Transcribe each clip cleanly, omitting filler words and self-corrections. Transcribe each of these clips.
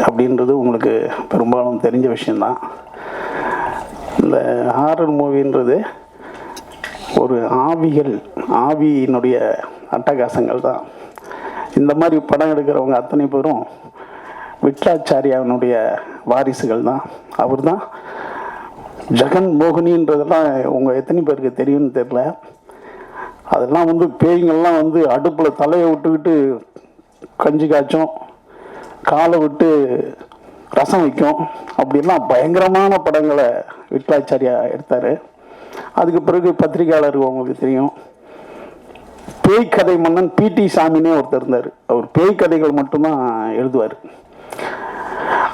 அப்படின்றது உங்களுக்கு பெரும்பாலும் தெரிஞ்ச விஷயந்தான். இந்த ஹாரர் மூவின்றது ஒரு ஆவியினுடைய அட்டகாசங்கள் தான். இந்த மாதிரி படம் எடுக்கிறவங்க அத்தனை பேரும் விட்லாச்சாரியாவினுடைய வாரிசுகள் தான். அவர் தான் ஜெகன் மோகினின்றதெல்லாம் உங்கள் எத்தனை பேருக்கு தெரியும்னு தெரில. அதெல்லாம் வந்து பேய்கள்லாம் வந்து அடுப்பில் தலையை விட்டுக்கிட்டு கஞ்சி காய்ச்சும், காலை விட்டு ரசம் வைக்கும், அப்படிலாம் பயங்கரமான படங்களை விட்லாச்சாரியா எடுத்தார். அதுக்கு பிறகு பத்திரிகையாளருக்கு உங்களுக்கு தெரியும், பேய் கதை மன்னன் பிடி சாமினே ஒருத்தர் இருந்தார். அவர் பேய் கதைகள் மட்டும்தான் எழுதுவார்.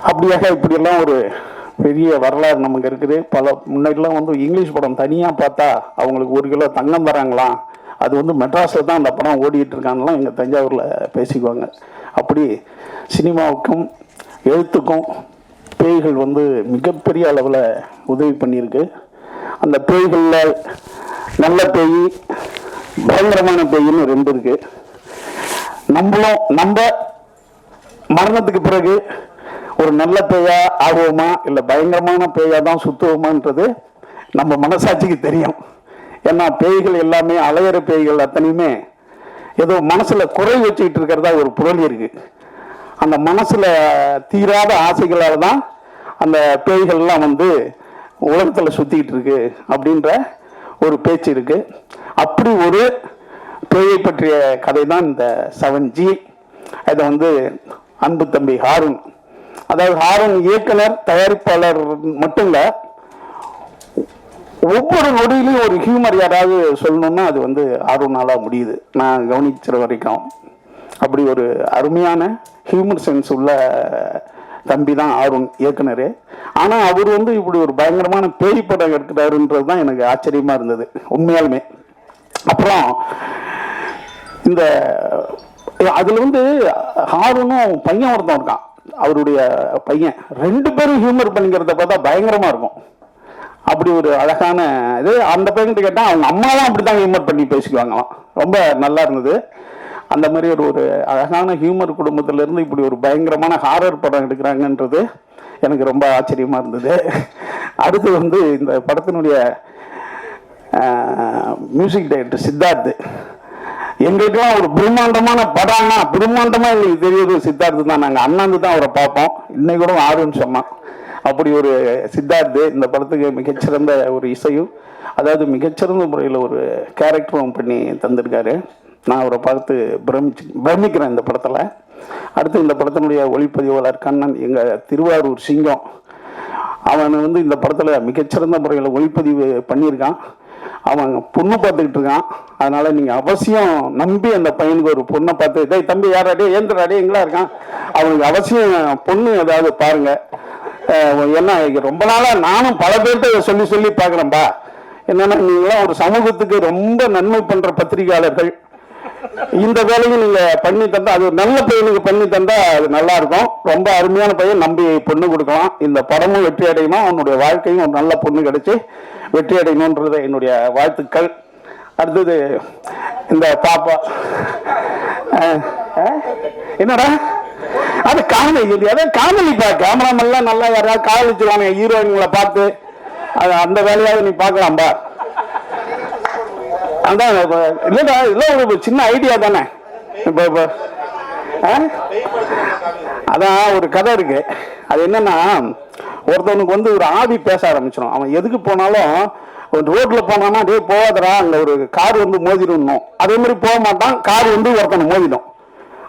அப்படியாக இப்படியெல்லாம் ஒரு பெரிய வரலாறு நமக்கு இருக்குது. முன்னாடிலாம் வந்து இங்கிலீஷ் படம் தனியாக பார்த்தா அவங்களுக்கு 1 கிலோ தங்கம் தராங்களாம், அது வந்து மெட்ராஸில் தான் அந்த படம் ஓடிட்டு இருக்கான்லாம் எங்கள் தஞ்சாவூரில் பேசிக்குவாங்க. அப்படி சினிமாவுக்கும் எழுத்துக்கும் பேய்கள் வந்து மிகப்பெரிய அளவில் உதவி பண்ணியிருக்கு. அந்த பேய்களில் நல்ல பேய், பயங்கரமான பேயின்னு 2 இருக்கு. நம்ம மரணத்துக்கு பிறகு ஒரு நல்ல பேயா ஆகுவோமா இல்லை பயங்கரமான பேயா தான் சுத்துவோமான்றது நம்ம மனசாட்சிக்கு தெரியும். ஏன்னா பேய்கள் எல்லாமே அலையிற பேய்கள் அத்தனையுமே ஏதோ மனசுல குறை வச்சுக்கிட்டு இருக்கிறதா ஒரு புரளி இருக்கு. அந்த மனசுல தீராத ஆசைகளால் தான் அந்த பேய்கள்லாம் வந்து உலகத்தில் சுத்திக்கிட்டு இருக்கு அப்படின்ற ஒரு பேச்சு இருக்கு. அப்படி ஒரு பேயை பற்றிய கதை தான் இந்த 7G. இதை வந்து அன்பு தம்பி ஹாரூன், அதாவது ஹாரூன் இயக்குனர் தயாரிப்பாளர் மட்டும் இல்லை, ஒவ்வொரு நொடியிலையும் ஒரு ஹியூமர் யாராவது சொல்லணும்னா அது வந்து ஹாரூனால முடியுது. நான் கவனிக்கிற வரைக்கும் அப்படி ஒரு அருமையான ஹியூமர் சென்ஸ் உள்ள தம்பி தான் ஹாரூன் இயக்குனர். ஆனால் அவர் வந்து இப்படி ஒரு பயங்கரமான பேய் படம் எடுக்கிறாருன்றது தான் எனக்கு ஆச்சரியமாக இருந்தது உண்மையாலுமே. அப்புறம் இந்த அதில் வந்து ஹாரூனும் பையன் ஒருத்தன் இருக்கான், அவருடைய பையன், 2 பேரும் ஹியூமர் பண்ணிக்கிறத பார்த்தா பயங்கரமாக இருக்கும். அப்படி ஒரு அழகான இது. அந்த பையன்கிட்ட கேட்டால் அவங்க அம்மாவும் அப்படி தான் ஹியூமர் பண்ணி பேசிக்குவாங்களாம். ரொம்ப நல்லா இருந்தது. அந்த மாதிரி ஒரு அழகான ஹியூமர் குடும்பத்திலேருந்து இப்படி ஒரு பயங்கரமான ஹாரர் படம் எடுக்கிறாங்கன்றது எனக்கு ரொம்ப ஆச்சரியமாக இருந்தது. அடுத்து வந்து இந்த படத்தினுடைய மியூசிக் டைரக்டர் சித்தார்த், எங்களுக்கெல்லாம் ஒரு பிரம்மாண்டமான படம்னா பிரம்மாண்டமாக எங்களுக்கு தெரியுது சித்தார்த்து தான். நாங்கள் அண்ணாந்து தான் அவரை பார்ப்போம். இன்னைக்கு கூட ஆறுன்னு சொன்னோம். அப்படி ஒரு சித்தார்த்து இந்த படத்துக்கு மிகச்சிறந்த ஒரு இசையும், அதாவது மிகச்சிறந்த முறையில் ஒரு கேரக்டரும் பண்ணி தந்திருக்காரு. நான் அவரை பார்த்து பிரமிக்கிறேன் இந்த படத்தில். அடுத்து இந்த படத்தினுடைய ஒளிப்பதிவாளர் கண்ணன், எங்கள் திருவாரூர் சிங்கம், அவன் வந்து இந்த படத்தில் மிகச்சிறந்த முறையில் ஒளிப்பதிவு பண்ணியிருக்கான். அவன் பொண்ணு பார்த்துக்கிட்டு இருக்கான். அதனால் நீங்கள் அவசியம் நம்பி அந்த பையனுக்கு ஒரு பொண்ணை பார்த்து, டேய் தம்பி யாராடே ஏந்திராடே எங்களா இருக்கான், அவனுக்கு அவசியம் பொண்ணு ஏதாவது பாருங்கள். ஏன்னா ரொம்ப நாளாக நானும் பல பேர்கிட்ட சொல்லி பார்க்குறேன்பா. என்னென்னா நீங்களாம் ஒரு சமூகத்துக்கு ரொம்ப நன்மை பண்ணுற பத்திரிகையாளர்கள், இந்த வேலையும் நீங்கள் பண்ணி தந்தால், அது ஒரு நல்ல பையனுக்கு பண்ணி தந்தால் அது நல்லாயிருக்கும். ரொம்ப அருமையான பையன், நம்பி பொண்ணு கொடுக்கலாம். இந்த படமும் வெற்றி அடையுமா, அவனுடைய வாழ்க்கையும் ஒரு நல்ல பொண்ணு கிடைச்சி வெற்றி அடையணுன்றது என்னுடைய வாழ்த்துக்கள். அடுத்தது இந்த பாப்பா, என்னடா அது காமெடி, அதான் காமெடிப்பா. கேமராமெல்லாம் நல்லா யாராவது காதலிச்சுவாங்க ஹீரோயின்களை பார்த்து, அது அந்த வேலையாவது நீ பார்க்கலாம்பா. அதான் இல்லைடா, இதெல்லாம் ஒரு சின்ன ஐடியா தானே. இப்போ அதான் ஒரு கதை இருக்கு. அது என்னன்னா, ஒருத்தவனுக்கு வந்து ஒரு ஆவி பேச ஆரம்பிச்சிடும். அவன் எதுக்கு போனாலும் ஒரு ரோட்ல போனான்னா, டே போகாதரா, அங்கே ஒரு கார் வந்து மோதிடணும். அதே மாதிரி போக மாட்டான், கார் வந்து ஒருத்தனை மோதிடும்.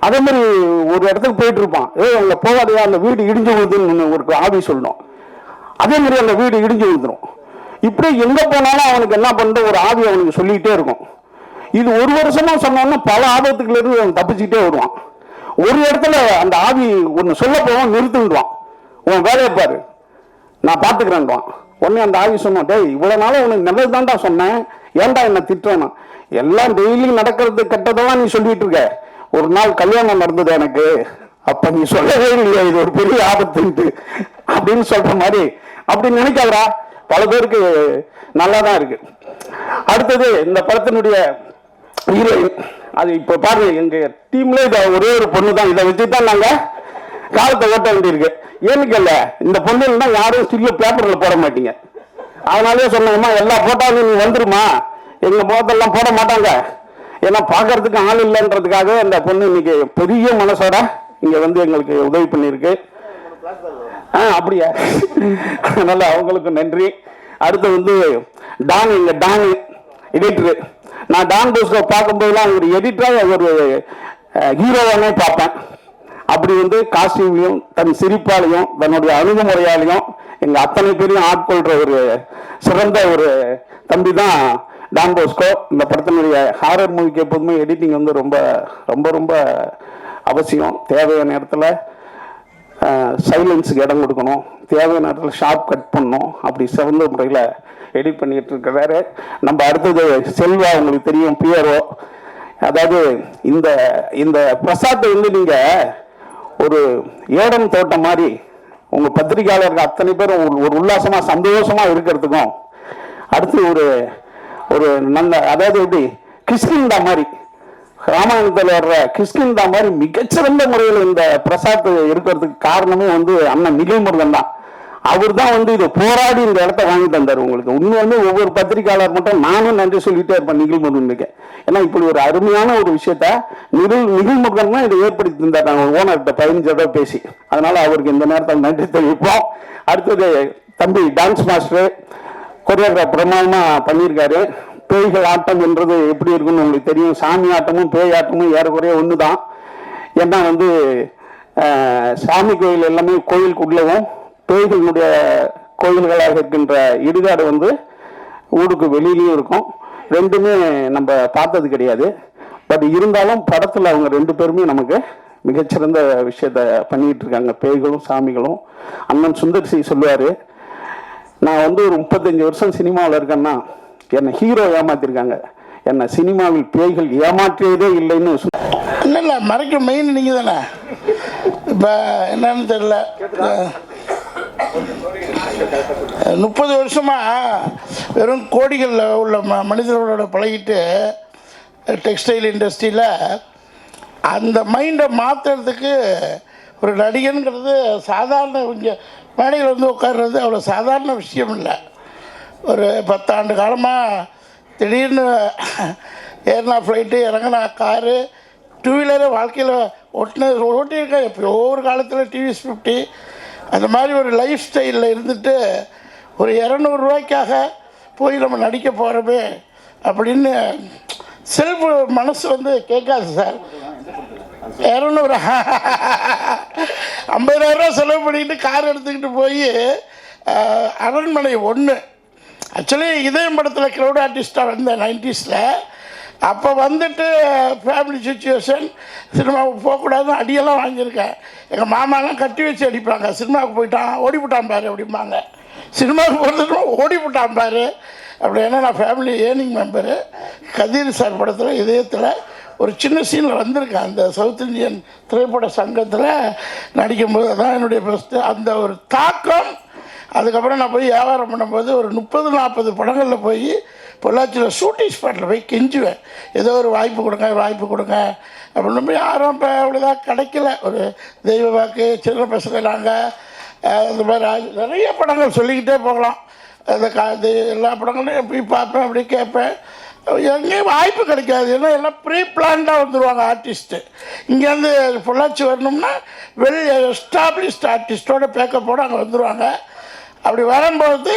அதே மாதிரி ஒரு இடத்துக்கு போயிட்டு இருப்பான், அங்கே போகாதையா, அந்த வீடு இடிஞ்சு விழுதுன்னு ஒரு ஆவி சொல்லணும். அதே மாதிரி அந்த வீடு இடிஞ்சு விழுந்துடும். இப்படி எங்கே போனாலும் அவனுக்கு என்ன பண்ணுற ஒரு ஆவி அவனுக்கு சொல்லிக்கிட்டே இருக்கும். இது 1 வருஷமா சொன்னோன்னா பல ஆபத்துக்குள்ள இருந்து அவன் தப்பிச்சுக்கிட்டே வருவான். ஒரு இடத்துல அந்த ஆவி ஒன்று சொல்ல போவான், நிறுத்திடுவான். உன் வேலையை பாரு, நான் பார்த்துக்கிறேன்வான். உடனே அந்த ஆவி சொன்னான், டேய் இவ்வளோ நாளும் உனக்கு நல்லது தான்டா சொன்னேன், ஏன்டா என்னை திட்டுறேன்னா, எல்லாம் டெய்லி நடக்கிறது கெட்டதெல்லாம் நீ சொல்லிட்டு இருக்க. ஒரு நாள் கல்யாணம் நடந்தது எனக்கு, அப்ப நீ சொல்லவே இல்லையா இது ஒரு பெரிய ஆபத்துன்ட்டு அப்படின்னு சொல்ற மாதிரி. அப்படி நினைக்காதரா, பல பேருக்கு நல்லா தான் இருக்கு. அடுத்தது இந்த படத்தினுடைய ஹீரோயின், அது இப்போ பாருங்க, எங்க டீம்ல இதை ஒரே ஒரு பொண்ணு தான், இதை வச்சு தான் நாங்கள் காலத்தை ஓட்ட வேண்டியிருக்கு. ஏன்னு இல்ல இந்த பொண்ணு இல்லைன்னா யாரும் ஸ்டில்ல பேப்பர்ல போட மாட்டீங்க. அதனாலே சொன்னோம்மா எல்லா போட்டாலும் நீ வந்துருமா, எங்க முகத்தெல்லாம் போட மாட்டாங்க, ஏன்னா பாக்குறதுக்கு ஆள் இல்லைன்றதுக்காக அந்த பொண்ணு இன்னைக்கு பெரிய மனசோட இங்க வந்து எங்களுக்கு உதவி பண்ணியிருக்கு. அப்படியா, அதனால அவங்களுக்கு நன்றி. அடுத்து வந்து டான், எங்க டான் எடிட்டரு. நான் டான் போஸ்கோ பார்க்கும்போதெல்லாம் ஒரு எடிட்டரா ஒரு ஹீரோவானே பார்ப்பேன். அப்படி வந்து காஸ்டியூம்லையும் தன் சிரிப்பாலையும் தன்னுடைய அணுகுமுறையாலையும் எங்க அத்தனை பேரையும் ஆட்கொள்ற ஒரு சிறந்த ஒரு தம்பி தான் டான் போஸ்கோ. இந்த படத்தினுடைய ஹாரர் மூவிக்கு எப்போதுமே எடிட்டிங் வந்து ரொம்ப ரொம்ப ரொம்ப அவசியம். தேவையான இடத்துல சைலன்ஸுக்கு இடம் கொடுக்கணும், தேவையான இடத்துல ஷார்ப் கட் பண்ணணும். அப்படி சிறந்த முறையில் எடிட் பண்ணிட்டு இருக்கிறாரு. நம்ம அடுத்தது செல்வா, உங்களுக்கு தெரியும், பியரோ. அதாவது இந்த இந்த பிரசாத்தை வந்து நீங்க ஒரு ஏடம் தோட்டம் மாதிரி உங்க பத்திரிகையாளர்கள் அத்தனை பேரும் ஒரு உல்லாசமா சந்தோஷமா இருக்கிறதுக்கும், அடுத்து ஒரு ஒரு நல்ல, அதாவது எப்படி கிருஷ்ணந்தா மாதிரி, ராமாயணத்தில் வர்ற கிருஷ்ணந்தா மாதிரி மிகச்சிறந்த முறையில் இந்த பிரசாத் இருக்கிறதுக்கு காரணமே வந்து அண்ணன் நிகழ்முருகன் தான். அவர் தான் வந்து இதை போராடி இந்த இடத்த வாங்கி தந்தார் உங்களுக்கு. உண்மையுமே ஒவ்வொரு பத்திரிகையாளர் மட்டும் நானும் நன்றி சொல்லிட்டே இருப்பேன் நிகழ்முருகனுக்கு. ஏன்னா இப்படி ஒரு அருமையான ஒரு விஷயத்த நிகழ்முருகன் தான் இதை ஏற்படுத்தி தந்தார். நாங்கள் ஓனர்கிட்ட 15 தடவை பேசி, அதனால அவருக்கு இந்த நேரத்தில் நன்றி தெரிவிப்போம். அடுத்தது தம்பி டான்ஸ் மாஸ்டர் கொரியோகிராஃப் பிரமாதமா பண்ணியிருக்காரு. பேய்கள் ஆட்டம் என்றது எப்படி இருக்குன்னு உங்களுக்கு தெரியும். சாமி ஆட்டமும் பேய் ஆட்டமும் ஏறக்குறைய ஒன்று தான். ஏன்னா வந்து சாமி கோயில் எல்லாமே கோயிலுக்குள்ளவும், பேய்களுடைய கோயில்களாக இருக்கின்ற இடுகாடு வந்து ஊருக்கு வெளியிலையும் இருக்கும். ரெண்டுமே நம்ம பார்த்தது கிடையாது. பட் இருந்தாலும் படத்தில் அவங்க 2 பேருமே நமக்கு மிகச்சிறந்த விஷயத்த பண்ணிட்டு இருக்காங்க, பேய்களும் சாமிகளும். அண்ணன் சுந்தர்சி சொல்லுவார், நான் வந்து ஒரு 35 வருஷம் சினிமாவில் இருக்கேன்னா என்னை ஹீரோ ஏமாத்திருக்காங்க, என்னை சினிமாவில் பேய்கள் ஏமாற்றியதே இல்லைன்னு. இல்லை மறைக்க மெயின் நீங்கள் தானே. இப்போ என்னன்னு தெரியல, 30 வருஷமாக வெறும் கோடிகளில் உள்ள மனிதர்களோட பழகிட்டு டெக்ஸ்டைல் இண்டஸ்ட்ரியில் அந்த மைண்டை மாற்றுறதுக்கு ஒரு நடிகனுங்கிறது சாதாரண, இங்கே மேடையில் வந்து உட்கார்றது அவ்வளோ சாதாரண விஷயம் இல்லை. ஒரு 10 ஆண்டு காலமாக திடீர்னு ஏறினா ஃப்ளைட்டு, இறங்கினா காரு, 2 வீலரு வாழ்க்கையில் ஓட்டியிருக்கேன். எப்போ ஒவ்வொரு காலத்தில் டிவிஎஸ் 50 அந்த மாதிரி ஒரு லைஃப் ஸ்டைலில் இருந்துட்டு ஒரு 200 ரூபாய்க்காக போய் நம்ம நடிக்க போகிறோமே அப்படின்னு செல்ஃப் மனசு வந்து கேட்காது சார். 200 50,000 செலவு பண்ணிக்கிட்டு கார் எடுத்துக்கிட்டு போய் அரண்மனை 1 ஆக்சுவலி இதயம் படத்தில் க்ரௌட் ஆர்டிஸ்டாக வந்தேன் 90ஸ்ல. அப்போ வந்துட்டு ஃபேமிலி சுச்சுவேஷன், சினிமாவுக்கு போகக்கூடாதுன்னு அடியெல்லாம் வாங்கியிருக்கேன். எங்கள் மாமாலாம் கட்டி வச்சு அடிப்பாங்க, சினிமாவுக்கு போயிட்டான் ஓடிவிட்டான் பாரு அப்படிம்பாங்க, சினிமாவுக்கு போகிறதுக்கு ஓடிவிட்டான் பாரு அப்படி. ஏன்னா நான் ஃபேமிலி ஏர்னிங் மெம்பரு. கதிர் சார் படத்தில் இதயத்தில் ஒரு சின்ன சீனில் வந்திருக்கேன். அந்த சவுத் இந்தியன் திரைப்பட சங்கத்தில் நடிக்கும்போது தான் என்னுடைய ஃபஸ்ட்டு அந்த ஒரு தாக்கம். அதுக்கப்புறம் நான் போய் வியாபாரம் பண்ணும்போது ஒரு 30-40 படங்களில் போய் பொள்ளாச்சியில் ஷூட்டிங் ஸ்பாட்டில் போய் கெஞ்சுவேன், ஏதோ ஒரு வாய்ப்பு கொடுங்க வாய்ப்பு கொடுங்க அப்படின்னு. போய் யாரும் இப்போ அவ்வளோதான் கிடைக்கல. ஒரு தெய்வ வாக்கு, சின்ன பசங்க நாங்கள், அந்த மாதிரி நிறைய படங்கள் சொல்லிக்கிட்டே போகலாம். அந்த எல்லா படங்களையும் போய் பார்ப்பேன், அப்படி கேட்பேன். எங்கேயும் வாய்ப்பு கிடைக்காது. ஏன்னா எல்லாம் ப்ரீ பிளான்டாக வந்துடுவாங்க ஆர்டிஸ்ட்டு. இங்கேருந்து பொள்ளாச்சி வரணும்னா வெல் எஸ்டாப்ளிஷ்ட் ஆர்டிஸ்டோட பேக்கப்போடு அங்கே வந்துடுவாங்க. அப்படி வரும்போது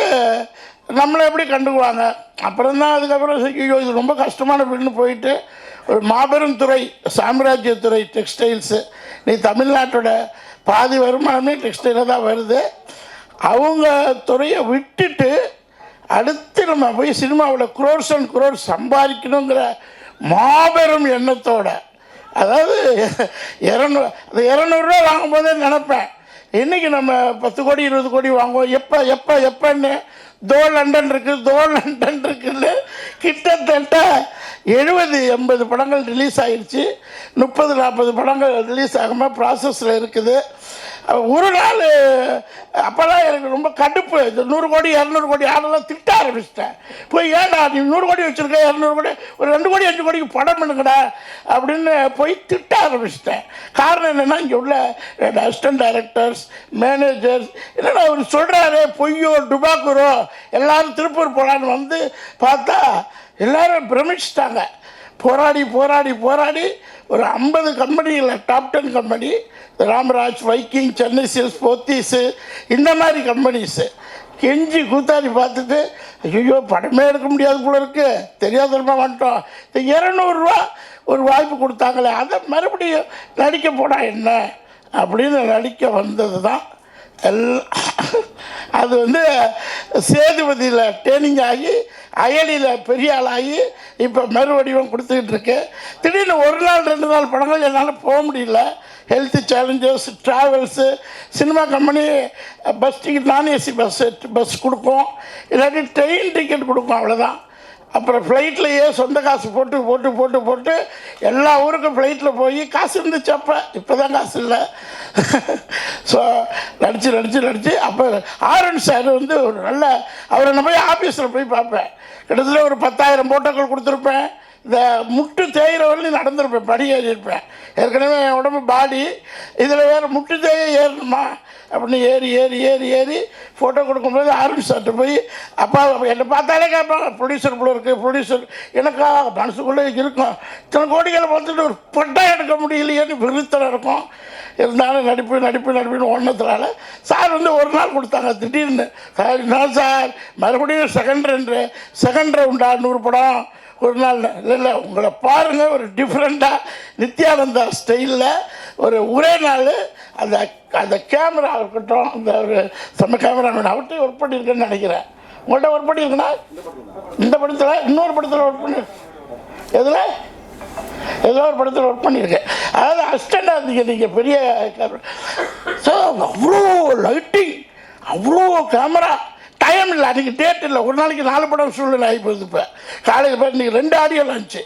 நம்மளை எப்படி கண்டுக்குவாங்க. அப்புறம் தான் அதுக்கப்புறம் ஐயோ இது ரொம்ப கஷ்டமான வீடுன்னு போயிட்டு ஒரு மாபெரும் துறை, சாம்ராஜ்யத்துறை டெக்ஸ்டைல்ஸு. நீ தமிழ்நாட்டோட பாதி வருமானமே டெக்ஸ்டைலில் தான் வருது. அவங்க துறையை விட்டுட்டு அடுத்து நம்ம போய் சினிமாவில் குரோர்ஸ் அண்ட் குரோர்ஸ் சம்பாதிக்கணுங்கிற மாபெரும் எண்ணத்தோட, அதாவது 200 ரூபா வாங்கும்போதே நினப்பேன், இன்றைக்கி நம்ம 10 கோடி 20 கோடி வாங்குவோம், எப்போன்னு லண்டன் இருக்குன்னு கிட்டத்தட்ட 70-80 படங்கள் ரிலீஸ் ஆகிடுச்சு. 30-40 படங்கள் ரிலீஸ் ஆகாமல் ப்ராசஸில் இருக்குது. ஒரு நாள் அப்போல்லாம் எனக்கு ரொம்ப கடுப்பு, இந்த 100 கோடி 200 கோடி ஆடெல்லாம் திட்ட ஆரம்பிச்சிட்டேன். போய் ஏன்டா நீ 100 கோடி வச்சுருக்க, 200 கோடி, ஒரு 2 கோடி 5 கோடிக்கு படம் பண்ணுங்கடா அப்படின்னு போய் திட்ட ஆரம்பிச்சிட்டேன். காரணம் என்னென்னா, இங்கே உள்ள அசிஸ்டன்ட் டைரக்டர்ஸ், மேனேஜர்ஸ், என்னென்னா அவர் சொல்கிறாரு பொய்யோ டுபாக்கூரோ எல்லோரும் திருப்பூர் போகலான்னு வந்து பார்த்தா எல்லோரும் பிரமிச்சிட்டாங்க. போராடி போராடி போராடி ஒரு 50 கம்பெனியில் top 10 company, Ramraj, Viking, Chennai Silks, Pothys, இந்த மாதிரி கம்பெனிஸு கெஞ்சி கூத்தாடி பார்த்துட்டு ஐயோ படமே எடுக்க முடியாது போல இருக்கு, தெரியாதரமாக வந்துட்டோம். இந்த 200 ரூபா ஒரு வாய்ப்பு கொடுத்தாங்களே, அதை மறுபடியும் நடிக்க போனால் என்ன அப்படின்னு நடிக்க வந்தது தான் அது வந்து சேதுபதியில் ட்ரெயினிங் ஆகி அயலியில் பெரிய ஆளாகி இப்போ மறுவடிவம் கொடுத்துக்கிட்டு இருக்கு. திடீர்னு ஒரு நாள் 2 நாள் படங்கள் என்னால் போக முடியல. Health challenges, travels, cinema company bus ticket, நான் ஏசி பஸ் கொடுக்கும், இல்லாட்டி ட்ரெயின் டிக்கெட் கொடுக்கும், அவ்வளோதான். அப்புறம் ஃப்ளைட்லையே சொந்த காசு போட்டு போட்டு போட்டு போட்டு எல்லா ஊருக்கும் ஃப்ளைட்டில் போய் காசு இருந்துச்சு. இப்போ தான் காசு இல்லை. ஸோ நடித்து அப்போ ஆரன் சார் வந்து ஒரு நல்ல, அவரை நான் போய் ஆஃபீஸில் போய் பார்ப்பேன். கிட்டத்தட்ட ஒரு 10,000 போட்டோக்கள் கொடுத்துருப்பேன். இந்த முட்டு தேயிற வரலையும் நடந்திருப்பேன், படி ஏறியிருப்பேன். ஏற்கனவே என் உடம்பு பாடி, இதில் வேறு முட்டு தேய ஏறணுமா அப்படின்னு ஏறி ஏறி ஏறி ஏறி ஃபோட்டோ கொடுக்கும்போது ஆரன் சார்ட்ட போய் அப்பா என்னை பார்த்தாலே கேட்பாங்க, ப்ரொடியூசர் போல இருக்குது, ப்ரொடியூசர். எனக்கா மனசுக்குள்ளே இருக்கும், இத்தனை கோடிகளை பார்த்துட்டு ஒரு பட்டம் எடுக்க முடியலையேன்னு விருத்தம் இருக்கும். இருந்தாலும் நடிப்புன்னு ஒன்றதுனால சார் வந்து ஒரு நாள் கொடுத்தாங்க. திடீர்னு சார் என்ன சார் மறுபடியும் செகண்ட் ரவுண்டா 100 படம் ஒரு நாள். இல்லை உங்களை பாருங்கள், ஒரு டிஃப்ரெண்ட்டாக நித்யானந்தா ஸ்டைலில் ஒரே நாள் அந்த கேமரா இருக்கட்டும், அந்த ஒரு செம்ம கேமரா அவர்கிட்ட ஒர்க் பண்ணியிருக்கேன்னு நினைக்கிறேன். உங்கள்கிட்ட ஒர்க் பண்ணியிருக்கேன்னா இந்த படத்தில், இன்னொரு படத்தில் ஒர்க் பண்ணி, ஏதோ ஒரு படத்தில் ஒர்க் பண்ணியிருக்கேன். அதாவது அசிஸ்டண்டாக இருந்தீங்க நீங்கள், பெரிய கேமரா. ஸோ அவ்வளோ லைட்டிங், அவ்வளோ கேமரா, டைம் இல்லை, அன்றைக்கி டேட் இல்லை. ஒரு நாளைக்கு 4 படம் சூழ்நிலை ஆகி போகுது. இப்போ காலையில் போய் இன்றைக்கி 2 ஆடியோ லான்ச்சு.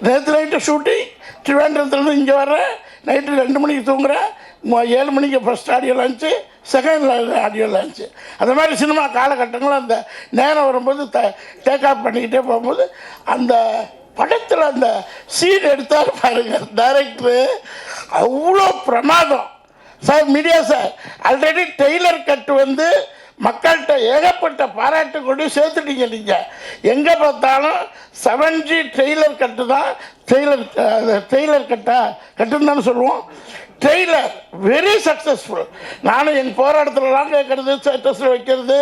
நேற்று நைட்டு ஷூட்டிங், திருவேண்டத்துலேருந்து இங்கே வர்றேன், நைட்டு 2 மணிக்கு தூங்குறேன், 7 மணிக்கு first audio launch, second audio launch. அந்த மாதிரி சினிமா காலகட்டங்களும் அந்த நேரம் வரும்போது டேக் ஆஃப் பண்ணிக்கிட்டே போகும்போது அந்த படத்தில் அந்த சீன் எடுத்தார் பாருங்க டைரக்டரு, அவ்வளோ பிரமாதம். Sir media sir already trailer cut வந்து மக்கள்கிட்ட ஏகப்பட்ட பாராட்டு கொண்டு சேர்த்துட்டீங்க. நீங்கள் எங்கே பார்த்தாலும் 7G ட்ரெய்லர் கட்டு தான், ட்ரெய்லர் கட்டுன்னு தானே சொல்லுவோம். Trailer very successful. நானும் எங்கள் போராட்டத்துலலாம் கேட்குறது, ஸ்டேட்டஸில் வைக்கிறது,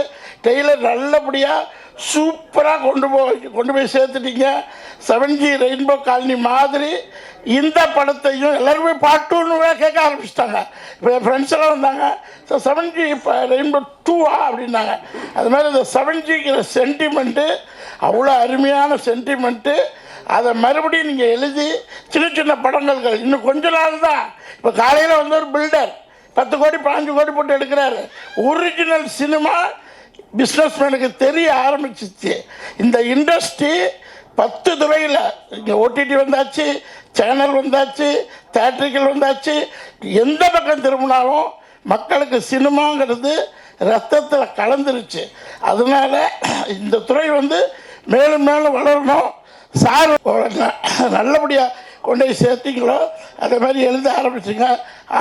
டெய்லர் நல்லபடியாக சூப்பராக கொண்டு போய் சேர்த்துட்டீங்க. 7G ரெயின்போ காலனி மாதிரி இந்த படத்தையும் எல்லாருமே பார்ட் 2ன்னு கேட்க ஆரம்பிச்சிட்டாங்க. இப்போ என் ஃப்ரெண்ட்ஸ் எல்லாம் வந்தாங்க, ஸோ 7G இப்போ ரெயின்போ 2வா அப்படின்னாங்க. அது மாதிரி இந்த 7Gங்கிற சென்டிமெண்ட்டு அவ்வளோ அருமையான சென்டிமெண்ட்டு. அதை மறுபடியும் நீங்கள் எழுதி சின்ன சின்ன படங்கள் இன்னும் கொஞ்ச நாள் தான். இப்போ காலையில் வந்து ஒரு பில்டர் 10 கோடி 15 கோடி போட்டு எடுக்கிறாரு. ஒரிஜினல் சினிமா பிஸ்னஸ்மேனுக்கு தெரிய ஆரம்பிச்சிச்சு. இந்த இண்டஸ்ட்ரி 10 துறையில், இங்கே ஓடிடி வந்தாச்சு, சேனல் வந்தாச்சு, தேட்ரிக்கல் வந்தாச்சு, எந்த பக்கம் திரும்பினாலும் மக்களுக்கு சினிமாங்கிறது ரத்தத்தில் கலந்துருச்சு. அதனால் இந்த துறை வந்து மேலும் மேலும் வளரணும். சார் நல்லபடியாக கொண்டு போய் சேர்த்திங்களோ அதே மாதிரி எழுத ஆரம்பிச்சுங்க.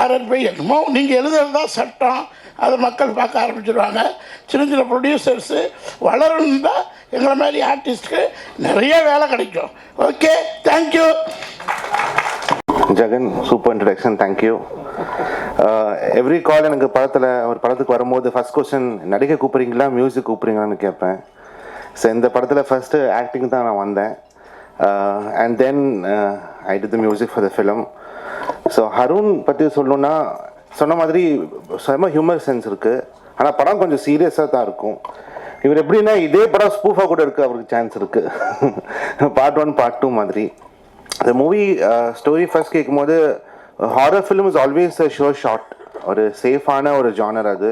RRP என்னமோ நீங்கள் எழுதுறது தான் சட்டம், அதை மக்கள் பார்க்க ஆரம்பிச்சிடுவாங்க. சின்ன சின்ன ப்ரொடியூசர்ஸு வளரணுன்னா எங்களை மாதிரி ஆர்டிஸ்ட்டுக்கு நிறைய வேலை கிடைக்கும். Okay, thank you. Jagan, super introduction, thank you. Every call எனக்கு ஒரு படத்துக்கு வரும்போது ஃபஸ்ட் கொஸ்டின் நடிக்க கூப்பிட்றீங்களா, மியூசிக் கூப்பிட்றீங்களான்னு கேட்பேன். ஸோ இந்த படத்தில் ஃபஸ்ட்டு ஆக்டிங் தான் நான் வந்தேன். And then I did the music for the film. So Harun பற்றி சொல்லணுன்னா, சொன்ன மாதிரி செம்ம ஹியூமர் சென்ஸ் இருக்குது. ஆனால் படம் கொஞ்சம் சீரியஸாக தான் இருக்கும். இவர் எப்படின்னா இதே படம் ஸ்பூஃபாக கூட இருக்குது, அவருக்கு சான்ஸ் இருக்குது. பார்ட் 1 பார்ட் 2 மாதிரி. இந்த மூவி ஸ்டோரி ஃபர்ஸ்ட் கேட்கும்போது horror film is always a sure shot, ஒரு சேஃபான ஒரு ஜானர் அது.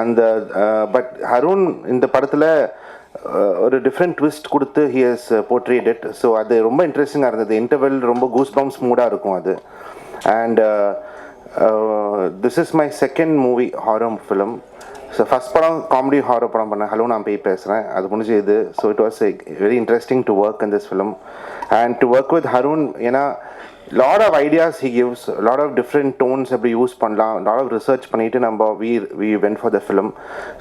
அந்த பட் ஹருண் இந்த படத்தில் ஒரு டிஃப்ரெண்ட் ட்விஸ்ட் கொடுத்து he has portrayed it. So அது ரொம்ப இன்ட்ரெஸ்டிங்காக இருந்தது. இன்டர்வெல் ரொம்ப கூஸ் பம்ப்ஸ் மூடாக இருக்கும் அது. And this is my second movie horror film. So first படம் காமெடி ஹாரர் படம் பண்ணேன், ஹலோ நான் பேய் பேசுகிறேன், அது முடிஞ்சு இது. So it was very interesting to work in this film and to work with Harun. ஏன்னா lot of ideas he gives, lot of different tones எப்படி யூஸ் பண்ணலாம், லாட் ஆஃப் ரிசர்ச் பண்ணிவிட்டு நம்ம we went for the film.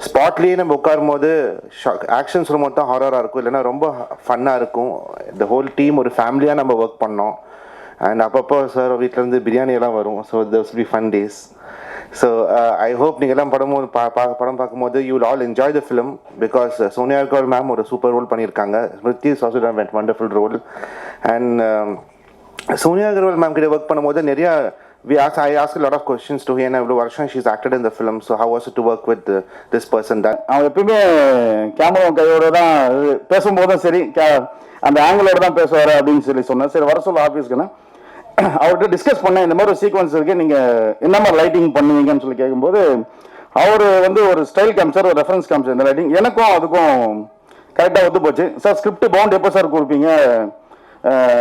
ஸ்பாட்லேயே நம்ம உட்காரும் போது actions மொத்தம் ஹாரராக இருக்கும், இல்லைன்னா ரொம்ப ஃபன்னாக இருக்கும். த ஹோல் டீம் ஒரு ஃபேமிலியாக நம்ம ஒர்க் பண்ணோம். அண்ட் அப்பப்போ சார் வீட்டிலேருந்து பிரியாணி எல்லாம் வரும். So those will be fun days. So I hope நீங்கள் எல்லாம் படம் பார்க்கும்போது you will all enjoy the film because Sonia Agarwal ma'am ஒரு சூப்பர் ரோல் பண்ணியிருக்காங்க. Smriti is also done wonderful role. And Sonia Agarwal ma'am கிட்ட ஒர்க் பண்ணும்போது நிறையா I asked a lot of questions to her and எவ்வளோ வருஷம் she's acted in the film, so how was it to work with this person? That அவன் எப்பயுமே camera கையோட தான் பேசும்போதும் சரி, அந்த ஆங்கிளோட தான் பேசுவார் அப்படின்னு சொன்னேன். சரி வர சொல்ல ஆஃபீஸ்க்குன்னா அவர்கிட்ட டிஸ்கஸ் பண்ணேன், இந்த மாதிரி ஒரு சீக்வன்ஸ் இருக்குது, நீங்கள் என்ன மாதிரி லைட்டிங் பண்ணுவீங்கன்னு சொல்லி கேட்கும்போது அவர் வந்து ஒரு ஸ்டைல் காமிச்சார், ஒரு ரெஃபரன்ஸ் காமிச்சார் இந்த லைட்டிங். எனக்கும் அதுக்கும் கரெக்டாக ஒத்து போச்சு. சார் ஸ்கிரிப்ட் பவுண்ட் எப்போ சார் கொடுப்பீங்க,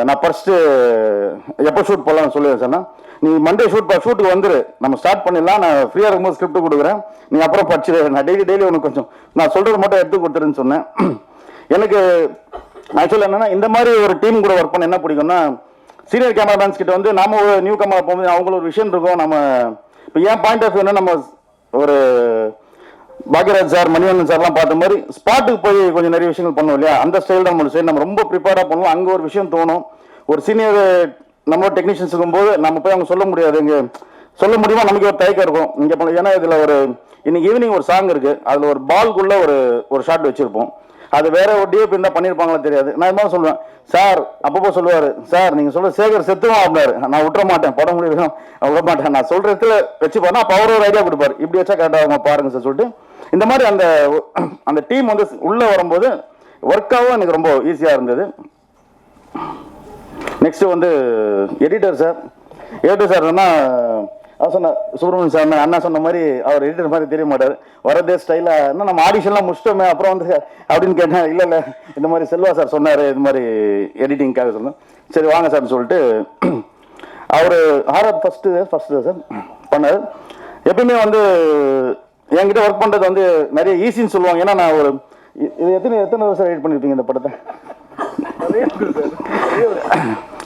நான் ஃபர்ஸ்ட்டு எப்போ ஷூட் போடலாம்னு சொல்லுவேன் சார்னா, நீ மண்டே ஷூட்டுக்கு வந்துரு, நம்ம ஸ்டார்ட் பண்ணிடலாம், நான் ஃப்ரீயாக இருக்கும்போது ஸ்கிரிப்ட் கொடுக்குறேன், நீ அப்புறம் படிச்சிரு, நான் டெய்லி உனக்கு கொஞ்சம் நான் சொல்கிறது மட்டும் எடுத்து கொடுத்துருன்னு சொன்னேன். எனக்கு ஆக்சுவலாக என்னென்னா இந்த மாதிரி ஒரு டீம் கூட ஒர்க் பண்ண என்ன பிடிக்கும்னா, சீனியர் கேமராமேன்ஸ் கிட்ட வந்து நாம ஒரு நியூ கேமரா போகும்போது அவங்களுக்கு ஒரு விஷயம் இருக்கும். நம்ம இப்போ ஏன் பாயிண்ட் ஆஃப் வியூனா நம்ம ஒரு பாக்யராஜ் சார், மணிவண்ணன் சார்லாம் பார்த்த மாதிரி ஸ்பாட்டுக்கு போய் கொஞ்சம் நிறைய விஷயங்கள் பண்ணுவோம் இல்லையா, அந்த ஸ்டைல் தான் நம்ம சரி நம்ம ரொம்ப ப்ரிப்பேராக பண்ணுவோம். அங்கே ஒரு விஷயம் தோணும், ஒரு சீனியர் நம்மளோட டெக்னீஷியன்ஸ் இருக்கும்போது நம்ம போய் அவங்க சொல்ல முடியாது, இங்கே சொல்ல முடியுமா நமக்கு ஒரு தயக்கம் இருக்கும் இங்கே பண்ண. ஏன்னா இதில் ஒரு இன்னைக்கு ஈவினிங் ஒரு சாங் இருக்குது, அதில் ஒரு பால்குள்ளே ஒரு ஷாட் வச்சுருப்போம், அது வேற ஒரு டிஎப்பி இருந்தால் பண்ணியிருப்பாங்களா தெரியாது. நான் இது மாதிரி சொல்லுவேன் சார், அப்பப்போ சொல்லுவார் சார் நீங்கள் சொல்கிற சேகர் செத்துவான் அப்படின்னாரு, நான் விட்டுற மாட்டேன், படம் முடியும் விட மாட்டேன், நான் சொல்கிற இடத்துல வச்சு பாருன்னா அப்போ அவர் ஒரு ஐடியா கொடுப்பார், இப்படி வச்சா கரெக்டாக அவங்க பாருங்க சார் சொல்லிட்டு. இந்த மாதிரி அந்த டீம் வந்து உள்ளே வரும்போது ஒர்க்காகவும் எனக்கு ரொம்ப ஈஸியாக இருந்தது. நெக்ஸ்ட்டு வந்து எடிட்டர் சார் சொன்ன சுப்பிரமணியன் சார் அண்ணா சொன்ன மாதிரி அவர் எடிட்டர் மாதிரி தெரிய மாட்டார், வரதே ஸ்டைலாக என்ன நம்ம ஆடிஷன்லாம் முடிச்சிட்டோமே அப்புறம் வந்து அப்படின்னு கேட்டேன். இல்லை இந்த மாதிரி செல்வா சார் சொன்னார், இது மாதிரி எடிட்டிங்காக சொன்னேன். சரி வாங்க சார்னு சொல்லிட்டு அவர் ஹாரர் ஃபஸ்ட்டு சார் பண்ணார். எப்பயுமே வந்து என்கிட்ட ஒர்க் பண்ணுறது வந்து நிறைய ஈஸின்னு சொல்லுவாங்க. ஏன்னா நான் ஒரு இது எத்தனை வருஷம் எடிட் பண்ணியிருப்பீங்க இந்த படத்தை?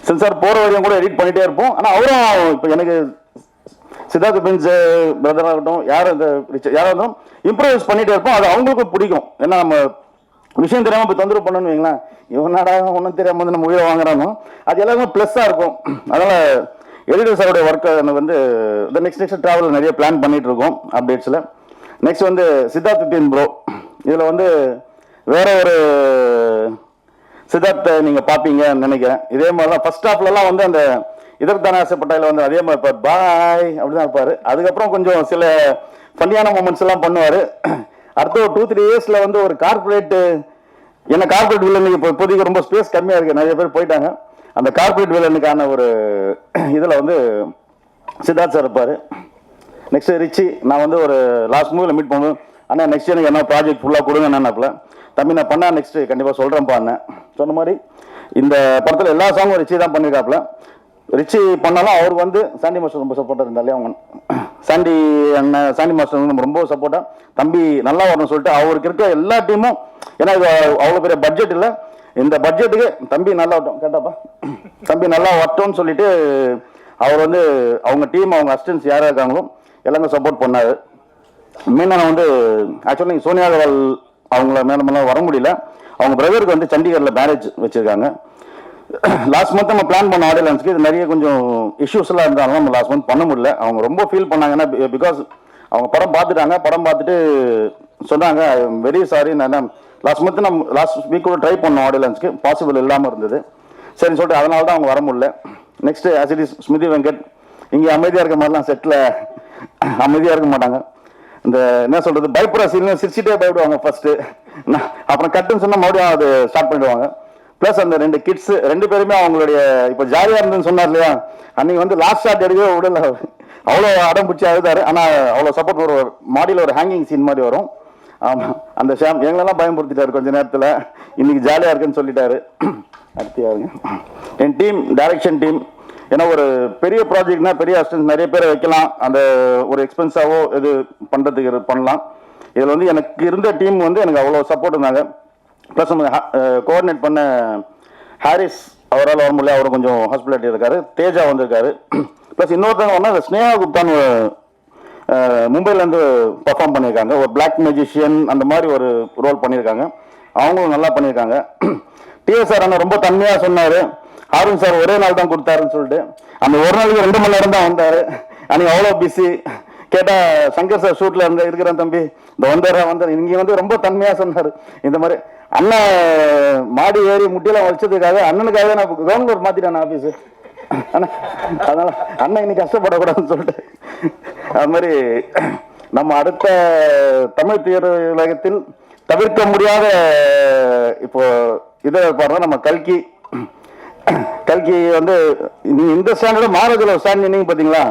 சென்சார் போகிற வரையும் கூட எடிட் பண்ணிகிட்டே இருப்போம். ஆனால் அவரும் இப்போ எனக்கு சித்தார்த் பின்ஸ் பிரதராக இருக்கட்டும், யாராக இருந்தாலும் இம்ப்ரூவைஸ் பண்ணிகிட்டே இருப்போம், அது அவங்களுக்கும் பிடிக்கும். ஏன்னா நம்ம விஷயம் தெரியாமல் இப்போ தொந்தரவு பண்ணணும்னு வைங்களேன், இவனாடா ஒன்றும் தெரியாமல் வந்து நம்ம உயிரை வாங்குறாங்க, அது எல்லாருமே ப்ளஸ்ஸாக இருக்கும். அதனால் எடிட்டர் சாரோடைய ஒர்க்கை வந்து நெக்ஸ்ட் ட்ராவல் நிறைய பிளான் பண்ணிகிட்டு இருக்கோம் அப்டேட்ஸில். நெக்ஸ்ட் வந்து சித்தார்த் பின் ப்ரோ, இதில் வந்து வேற ஒரு சித்தார்த்தை நீங்கள் பார்ப்பீங்கன்னு நினைக்கிறேன். இதே மாதிரி தான் ஃபர்ஸ்ட் ஹாஃப்லலாம் வந்து அந்த இதற்கான ஆசைப்பட்டாயில் வந்து அதே மாதிரி இருப்பார், பாய் அப்படிதான் இருப்பார். அதுக்கப்புறம் கொஞ்சம் சில ஃபன்னியான மூமெண்ட்ஸ் எல்லாம் பண்ணுவார். அடுத்த ஒரு 2-3 இயர்ஸில் வந்து ஒரு கார்பரேட் வில்லனுக்கு இப்போ இப்போதைக்கு ரொம்ப ஸ்பேஸ் கம்மியாக இருக்குது, நிறைய பேர் போயிட்டாங்க. அந்த கார்பரேட் வில்லனுக்கான ஒரு இதில் வந்து சித்தார்த் சார் இருப்பார். நெக்ஸ்ட் ரிச்சி, நான் வந்து ஒரு லாஸ்ட் மூவியில் மீட் பண்ணுவேன், ஆனால் நெக்ஸ்ட் எனக்கு என்ன ப்ராஜெக்ட் ஃபுல்லாக கொடுங்க என்னன்னாப்புல, தம்பி நான் பண்ணால் நெக்ஸ்ட்டு கண்டிப்பாக சொல்கிறேன்ப்பா அண்ணன் சொன்ன மாதிரி. இந்த படத்தில் எல்லா சாங்கும் ரிச்சி தான் பண்ணியிருக்காப்புல. ரிச்சி பண்ணாலும் அவர் வந்து சாண்டி மாஸ்டர் ரொம்ப சப்போர்ட்டாக இருந்தாலே அவங்க சாண்டி மாஸ்டர் வந்து நம்ம ரொம்ப சப்போர்ட்டாக தம்பி நல்லா வரணும்னு சொல்லிட்டு அவருக்கு இருக்க எல்லா டீமும், ஏன்னா இது அவ்வளோ பெரிய பட்ஜெட் இல்லை, இந்த பட்ஜெட்டுக்கு தம்பி நல்லா வரட்டும் கேட்டாப்பா, தம்பி நல்லா வரட்டும்னு சொல்லிட்டு அவர் வந்து அவங்க டீம் அவங்க அசிஸ்டன்ஸ் யாராக இருக்காங்களோ எல்லாமே சப்போர்ட் பண்ணார். மெயினாக நான் வந்து ஆக்சுவலாக சோனியா அகர்வால் அவங்கள மேலமெல்லாம் வர முடியல, அவங்க பிரதருக்கு வந்து சண்டிகரில் மேரேஜ் வச்சுருக்காங்க. லாஸ்ட் மந்த் நம்ம பிளான் பண்ண ஆடியன்ஸ்க்கு இது நிறைய கொஞ்சம் இஷ்யூஸ்லாம் இருந்தாலும் நம்ம லாஸ்ட் மந்த் பண்ண முடியல. அவங்க ரொம்ப ஃபீல் பண்ணாங்கன்னா பிகாஸ் அவங்க படம் பார்த்துட்டு சொன்னாங்க வெரி சாரி, நான் லாஸ்ட் மந்த் நம்ம லாஸ்ட் வீக் கூட ட்ரை பண்ணோம் ஆடியன்ஸ்க்கு, பாசிபிள் இல்லாமல் இருந்தது. சரின்னு சொல்லிட்டு அதனால தான் அவங்க வர முடியல. Next as it is Smriti Venkat, இங்கே அமைதியாக இருக்க மாதிரிலாம் செட்டில் அமைதியாக இருக்க மாட்டாங்க. இந்த என்ன சொல்கிறது பயப்படுற சீன் சிரிச்சிட்டே பயப்படுவாங்க ஃபர்ஸ்ட்டு, அப்புறம் கட்டுன்னு சொன்னால் மறுபடியும் அது ஸ்டார்ட் பண்ணிடுவாங்க. ப்ளஸ் அந்த 2 கிட்ஸ் 2 பேருமே அவங்களுடைய இப்போ ஜாலியாக இருந்ததுன்னு சொன்னார் இல்லையா, அன்றைக்கி வந்து லாஸ்ட் ஷாட் எடுக்கவே விடல, அவ்வளோ அடம் பிடிச்சி அழுதாரு. ஆனால் அவ்வளோ சப்போர்ட் ஒரு மாடியில் ஒரு ஹேங்கிங் சீன் மாதிரி வரும். ஆமாம், அந்த ஷாம் எங்களெல்லாம் பயன்படுத்திட்டாரு கொஞ்சம் நேரத்தில், இன்னைக்கு ஜாலியாக இருக்குன்னு சொல்லிட்டாரு. அடுத்து யாருங்க என் டீம், டைரக்ஷன் டீம் ஏன்னா ஒரு பெரிய ப்ராஜெக்ட்னா பெரிய அசிஸ்டன்ஸ் நிறைய பேரை வைக்கலாம், அந்த ஒரு எக்ஸ்பென்ஸாவோ இது பண்ணுறதுக்கு பண்ணலாம். இதில் வந்து எனக்கு இருந்த டீம் வந்து எனக்கு அவ்வளோ சப்போர்ட் இருந்தாங்க. ப்ளஸ் நம்ம கோஆர்டினேட் பண்ண ஹாரிஸ் அவரால் வர முடியல, அவர் கொஞ்சம் ஹாஸ்பிட்டாலிட்டி இருக்காரு. தேஜா வந்திருக்காரு. ப்ளஸ் இன்னொருத்தவங்க வந்து ஸ்னேகா குப்தான்னு மும்பைலேருந்து பர்ஃபார்ம் பண்ணியிருக்காங்க. ஒரு பிளாக் மேஜிஷியன் அந்த மாதிரி ஒரு ரோல் பண்ணியிருக்காங்க. அவங்களும் நல்லா பண்ணியிருக்காங்க. டிஎஸ்ஆர் அண்ணா ரொம்ப தன்மையாக சொன்னார். ஆருண் சார் ஒரே நாள் தான் கொடுத்தாருன்னு சொல்லிட்டு அந்த ஒரு நாளைக்கு 2 மணி நேரம் தான் வந்தார். அன்றைக்கி அவ்வளோ பிஸி. கேட்டால் சங்கர் சார் ஷூட்டில் இருந்து இருக்கிறேன் தம்பி, இந்த வந்தார் இங்கே வந்து ரொம்ப தன்மையாக சொன்னார். இந்த மாதிரி அண்ணன் மாடி ஏறி முட்டியெல்லாம் வச்சதுக்காக அண்ணனுக்காக நான் கவர்னர் மாற்றிட்டேன் ஆஃபீஸு. அதனால அண்ணன் இன்னைக்கு கஷ்டப்படக்கூடாதுன்னு சொல்லிட்டு அது மாதிரி நம்ம அடுத்த தமிழ் திரையுலகத்தில் தவிர்க்க முடியாத இப்போ இதை பாருங்க, நம்ம கல்கி வந்து நீங்க இந்த ஸ்டாண்டோட மாரஜில் ஸ்டாண்ட் நின்னீங்க பார்த்தீங்களா,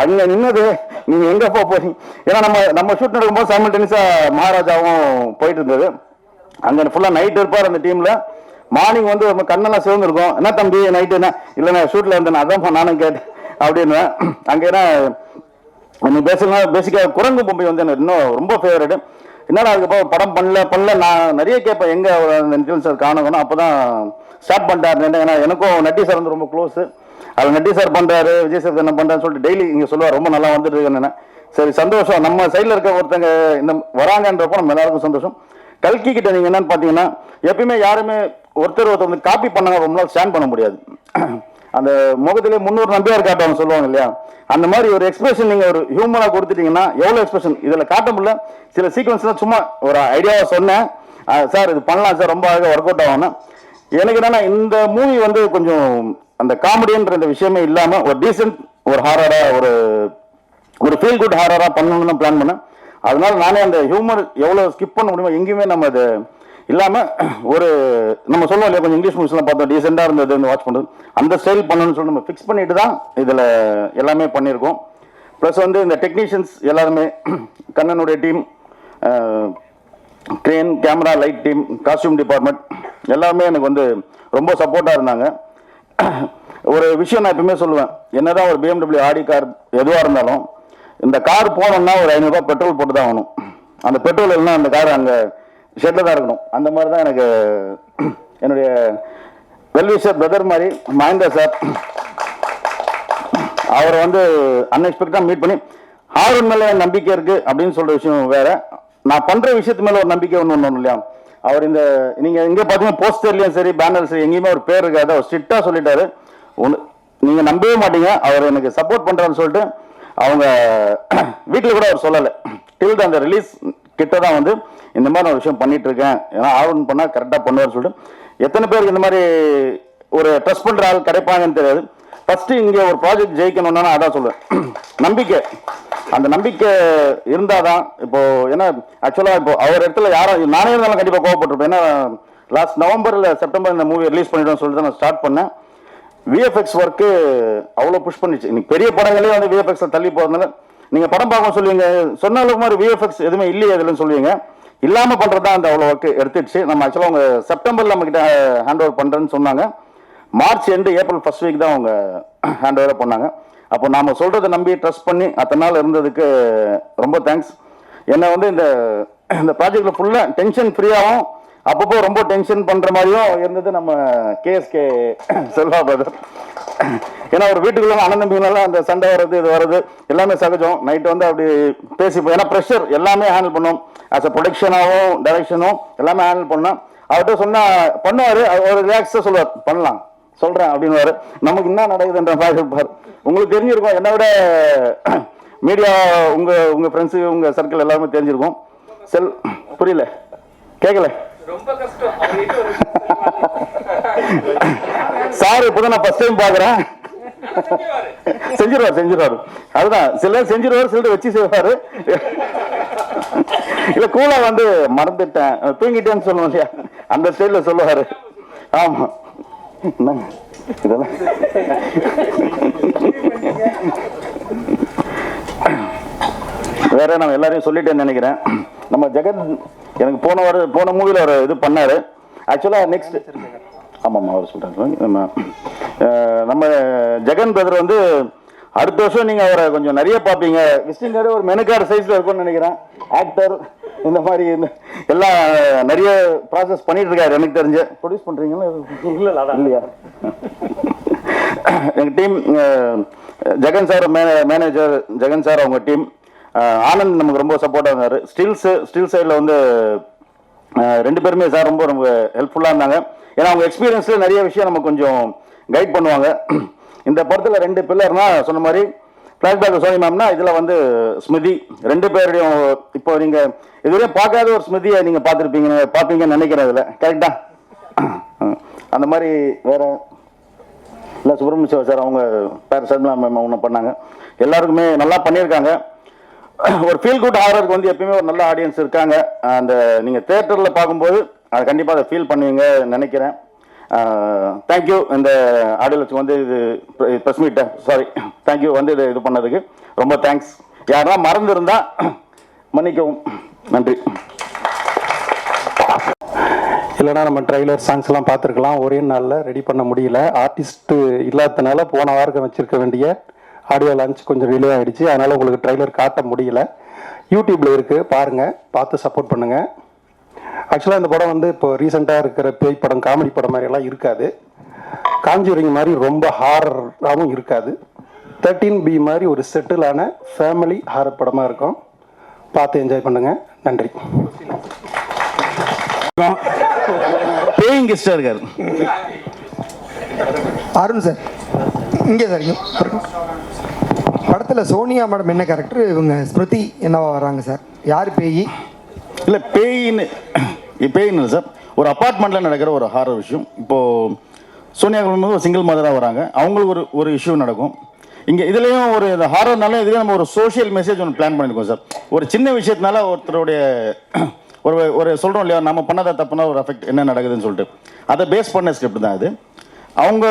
அங்கே நின்னது நீங்க எங்க போறீங்க. ஏன்னா நம்ம ஷூட் நடக்கும்போது சைமல்டேனியஸா மகாராஜாவும் போயிட்டு இருந்தது. அங்கே ஃபுல்லாக நைட் இருப்பார் அந்த டீம்ல. மார்னிங் வந்து நம்ம கண்ணெல்லாம் சிவந்துருக்கும். என்ன தம்பி நைட்டு என்ன இல்லைண்ணா ஷூட்டில் இருந்தேன், அதான் நானும் கேட்டேன் அப்படின்னு. அங்கே ஏன்னா நீ பேசலாம் பேசிக்காக குரங்கு பொம்பை வந்து எனக்கு இன்னும் ரொம்ப ஃபேவரட். என்னடா அதுக்கப்புறம் படம் பண்ணல நான் நிறைய கேட்பேன் எங்கே அந்த நிதில் சார் காணணும். அப்போ தான் ஸ்டார்ட் பண்ணிட்டாரு. ஏன்னா எனக்கும் நட்டி சார் வந்து ரொம்ப க்ளோஸு. அது நட்டி சார் பண்ணுறாரு, விஜய் சார் என்ன பண்ணுறான்னு சொல்லிட்டு டெய்லி இங்கே சொல்லுவார். ரொம்ப நல்லா வந்துட்டு இருக்கேன்னு. சரி சந்தோஷம், நம்ம சைடில் இருக்க ஒருத்தங்க இந்த வராங்கன்றப்போ நம்ம எல்லாருக்கும் சந்தோஷம். கல்கி கிட்ட நீங்கள் என்னன்னு பார்த்தீங்கன்னா எப்பயுமே யாருமே ஒருத்தர் வந்து காப்பி பண்ணாங்க ரொம்ப நாள் ஸ்டாண்ட் பண்ண முடியாது. அந்த முகத்திலே 300 நம்பியார் காட்டுவாங்க சொல்லுவாங்க இல்லையா, அந்த மாதிரி ஒரு எக்ஸ்பிரஷன் நீங்கள் ஒரு ஹியூமனாக கொடுத்துட்டீங்கன்னா எவ்வளோ எக்ஸ்பிரஷன் இதில் காட்ட முடியல. சில சீக்வன்ஸ்லாம் சும்மா ஒரு ஐடியாவை சொன்னேன், சார் இது பண்ணலாம் சார், ரொம்ப அழகாக ஒர்க் அவுட் ஆகும்னா. எனக்கு என்னன்னா இந்த மூவி வந்து கொஞ்சம் அந்த காமெடின்ற இந்த விஷயமே இல்லாமல் ஒரு டீசென்ட் ஒரு ஹாரராக ஒரு ஃபீல் குட் ஹாரராக பண்ணணும்னு தான் பிளான் பண்ணேன். அதனால நானே அந்த ஹியூமர் எவ்வளோ ஸ்கிப் பண்ண முடியுமோ எங்கேயுமே நம்ம அது இல்லாமல் ஒரு நம்ம சொல்லுவோம் இல்லையா, கொஞ்சம் இங்கிலீஷ் மூவிஸ்லாம் பார்த்தோம் டீசெண்டாக இருந்தது வாட்ச் பண்ணுறது, அந்த ஸ்டைல் பண்ணணும்னு சொல்லி நம்ம ஃபிக்ஸ் பண்ணிட்டு தான் இதில் எல்லாமே பண்ணியிருக்கோம். ப்ளஸ் வந்து இந்த டெக்னீஷியன்ஸ் எல்லாருமே கண்ணனுடைய team, crane camera light team, costume department எல்லாருமே எனக்கு வந்து ரொம்ப சப்போர்ட்டாக இருந்தாங்க. ஒரு விஷயம் நான் எப்பவுமே சொல்லுவேன், என்னதான் ஒரு BMW ஆடி கார் எதுவாக இருந்தாலும் இந்த கார் போனோம்னா ஒரு 500 ரூபாய் பெட்ரோல் போட்டு தான் ஆகணும். அந்த பெட்ரோல் இல்லைன்னா அந்த கார் அங்கே ஷெட்டில் தான் இருக்கணும். அந்த மாதிரி தான் எனக்கு என்னுடைய வெல்விஷர் பிரதர் மாதிரி மகேந்திர சார், அவரை வந்து அன்எக்ஸ்பெக்டாக மீட் பண்ணி ஆர்வன் மேலே நம்பிக்கை இருக்குது அப்படின்னு சொல்கிற விஷயம் வேறு, நான் பண்ணுற விஷயத்து மேலே ஒரு நம்பிக்கை ஒன்று இல்லையா. அவர் இந்த நீங்கள் எங்கே பார்த்தீங்கன்னா போஸ்டர்லேயும் சரி பேனர் சரி எங்கேயுமே ஒரு பேர் இருக்காது. அவர் ஸ்ட்ரிக்டாக சொல்லிட்டாரு, ஒன்று நீங்கள் நம்பவே மாட்டீங்க அவர் எனக்கு சப்போர்ட் பண்ணுறான்னு சொல்லிட்டு. அவங்க வீட்டில் கூட அவர் சொல்லலை, டில் அந்த ரிலீஸ் கிட்ட தான் வந்து இந்த மாதிரி ஒரு விஷயம் பண்ணிட்டு இருக்கேன், ஏன்னா ஆர்வன் பண்ணால் கரெக்டாக பண்ணுவார்னு சொல்லிட்டு. எத்தனை பேருக்கு இந்த மாதிரி ஒரு ட்ரஸ்ட் பண்ணுற ஆள் கிடைப்பாங்கன்னு தெரியாது. ஃபஸ்ட்டு இங்கே ஒரு ப்ராஜெக்ட் ஜெயிக்கணும்னா நான் அதான் சொல்லுவேன், நம்பிக்கை. அந்த நம்பிக்கை இருந்தால் தான் இப்போ ஏன்னா ஆக்சுவலாக இப்போ அவர் இடத்துல யாரும் நானே இருந்தாலும் கண்டிப்பாக கோவப்பட்டிருப்பேன். ஏன்னா லாஸ்ட் நவம்பரில் செப்டம்பர் இந்த மூவி ரிலீஸ் பண்ணிட்டோம்னு சொல்லிட்டு நான் ஸ்டார்ட் பண்ணேன். விஎஃப்எக்ஸ் ஒர்க்கு அவ்வளோ புஷ் பண்ணிச்சு. இன்னைக்கு பெரிய படங்களே வந்து விஎஃப்எக்ஸில் தள்ளி போகிறதுனால நீங்கள் படம் பார்க்க சொல்லுவீங்க, சொன்ன அளவுக்கு மாதிரி விஎஃப்எக்ஸ் எதுவுமே இல்லையே இதுலன்னு சொல்லுவீங்க. இல்லாமல் பண்ணுறது தான் அந்த அவ்வளோ ஒர்க்கு எடுத்துடுச்சு. நம்ம ஆக்சுவலாக அவங்க செப்டம்பரில் நம்மக்கிட்ட ஹேண்ட் ஓவர் பண்ணுறேன்னு சொன்னாங்க. March end April first week தான் அவங்க ஹேண்ட் ஓவராக பண்ணாங்க. அப்போ நாம் சொல்கிறத நம்பி ட்ரஸ்ட் பண்ணி அத்தனை நாள் இருந்ததுக்கு ரொம்ப தேங்க்ஸ். என்னை வந்து இந்த ப்ராஜெக்டில் ஃபுல்லாக டென்ஷன் ஃப்ரீயாகவும் அப்பப்போ ரொம்ப டென்ஷன் பண்ணுற மாதிரியும் இருந்தது நம்ம கேஎஸ்கே செல்வா பிரதர். ஏன்னா ஒரு வீட்டுக்குள்ள அண்ணன் தம்பிங்களாம் அந்த சண்டை வர்றது இது வர்றது எல்லாமே சகஜம். நைட்டு வந்து அப்படி பேசிப்போம், ஏன்னா ப்ரெஷர் எல்லாமே ஹேண்டில் பண்ணோம். ஆஸ் அ ப்ரொடக்ஷனாகவும் டைரக்ஷனும் எல்லாமே ஹேண்டில் பண்ணோம். அவர்கிட்ட சொன்னால் பண்ணுவார், ஒரு ரிலாக்ஸாக சொல்லுவார், பண்ணலாம் சொல்கிறேன் அப்படின்னு. நமக்கு என்ன நடக்குதுன்ற மாதிரி இருப்பார். உங்களுக்கு தெரிஞ்சிருக்கும், என்னை விட மீடியா உங்கள் ஃப்ரெண்ட்ஸு உங்கள் சர்க்கிள் எல்லாருமே தெரிஞ்சிருக்கும். புரியல கேட்கல சார், இப்போதான் நான் ஃபர்ஸ்ட் டைம் பார்க்குறேன். செஞ்சிருவார் அதுதான், சிலர் செஞ்சிருவார், சிலர் வச்சு செய்வார். இல்ல கூலா வந்து மறந்துட்டேன் தூங்கிட்டேன்னு சொல்லுவோம் இல்லையா, அந்த ஸ்டைல சொல்லுவாரு. ஆமா இதெல்லாம் வேற நம்ம எல்லாரையும் சொல்லிட்டேன்னு நினைக்கிறேன். நம்ம ஜெகத் எனக்கு போன மூவில ஒரு இது பண்ணாரு. ஆக்சுவலா நெக்ஸ்ட் ஆமாம்மா அவர் சொல்றாரு. நம்ம நம்ம ஜெகன் பிரதர் வந்து அடுத்த வருஷம் நீங்கள் அவரை கொஞ்சம் நிறைய பார்ப்பீங்க. விசிட்டிங் கார்டு ஒரு மெனு கார்டு சைஸில் இருக்கும்னு நினைக்கிறேன். ஆக்டர் இந்த மாதிரி எல்லாம் நிறைய ப்ராசஸ் பண்ணிட்டு இருக்காரு. எனக்கு தெரிஞ்சு ப்ரொடியூஸ் பண்ணுறீங்களா? இல்லையா? எங்கள் team Jagan sir manager Jagan sir, அவங்க டீம் ஆனந்த் நமக்கு ரொம்ப சப்போர்ட்டாக இருந்தார். ஸ்டில் சைடில் வந்து 2 பேருமே சார் ரொம்ப ரொம்ப ஹெல்ப்ஃபுல்லாக இருந்தாங்க. ஏன்னா அவங்க எக்ஸ்பீரியன்ஸில் நிறைய விஷயம் நமக்கு கொஞ்சம் கைட் பண்ணுவாங்க. இந்த படத்தில் 2 பில்லர்னா சொன்ன மாதிரி ஃப்ளாஷ்பேக் சோனி மேம்னா இதில் வந்து ஸ்மிருதி 2 பேருடையும் இப்போ நீங்கள் இதுவரையும் பார்க்காத ஒரு ஸ்மிருதியை நீங்கள் பார்ப்பீங்கன்னு நினைக்கிறேன். இதில் கரெக்டா? அந்த மாதிரி வேற இல்லை சுப்பிரமணிய சார் அவங்க பேர் சர்மிளா மேம் ஒன்று பண்ணாங்க. எல்லாருக்குமே நல்லா பண்ணியிருக்காங்க. ஒரு ஃபீல் குட் ஹாரருக்கு வந்து எப்பயுமே ஒரு நல்ல ஆடியன்ஸ் இருக்காங்க. அந்த நீங்கள் தேட்டரில் பார்க்கும்போது அதை கண்டிப்பாக அதை ஃபீல் பண்ணுவீங்க நினைக்கிறேன். தேங்க்யூ இந்த ஆடியன்ஸ் வந்து இது ப்ரெஸ் மீட்டை தேங்க்யூ வந்து இது பண்ணதுக்கு ரொம்ப தேங்க்ஸ். யாரெல்லாம் மறந்துருந்தா மன்னிக்கவும். நன்றி. இல்லைனா நம்ம ட்ரைலர் சாங்ஸ்லாம் பார்த்துருக்கலாம். ஒரே நாளில் ரெடி பண்ண முடியல. ஆர்டிஸ்ட்டு இல்லாததுனால போன வாரம் வச்சுருக்க வேண்டிய ஆடியோ லான்ச் கொஞ்சம் டிலே ஆகிடுச்சு. அதனால் உங்களுக்கு ட்ரைலர் காட்ட முடியல. யூடியூப்பில் இருக்குது, பாருங்கள், பார்த்து சப்போர்ட் பண்ணுங்கள். ஆக்சுவலாக இந்த படம் வந்து இப்போ ரீசெண்டாக இருக்கிற பேய் படம் காமெடி படம் மாதிரியெல்லாம் இருக்காது. காஞ்சூரிங் மாதிரி ரொம்ப ஹாரராகவும் இருக்காது. 13B மாதிரி ஒரு செட்டிலான ஃபேமிலி ஹாரர் படமாக இருக்கும். பார்த்து என்ஜாய் பண்ணுங்கள். நன்றி. பேயிங் கெஸ்டாக இருக்காரு அருண் சார். இங்கே சார் படத்தில் சோனியா மேடம் என்ன கேரக்டர், இவங்க ஸ்மிருதி என்னவா வராங்க சார்? யார் பேய்? இல்லை பேயின்னு இல்லை சார், ஒரு அப்பார்ட்மெண்ட்டில் நடக்கிற ஒரு ஹாரர் விஷயம். இப்போது சோனியா வந்து ஒரு சிங்கிள் மதராக வராங்க. அவங்களுக்கு ஒரு இஷ்யூ நடக்கும். இங்கே இதுலேயும் ஒரு ஹாரர்னால இதுலேயும் நம்ம ஒரு சோஷியல் மெசேஜ் ஒன்று பிளான் பண்ணியிருக்கோம் சார். ஒரு சின்ன விஷயத்தினால ஒருத்தருடைய ஒரு சொல்கிறோம் இல்லையா, நம்ம பண்ணாத தப்புனா ஒரு எஃபெக்ட் என்ன நடக்குதுன்னு சொல்லிட்டு அதை பேஸ் பண்ண ஸ்கிரிப்ட் தான் இது. அவங்க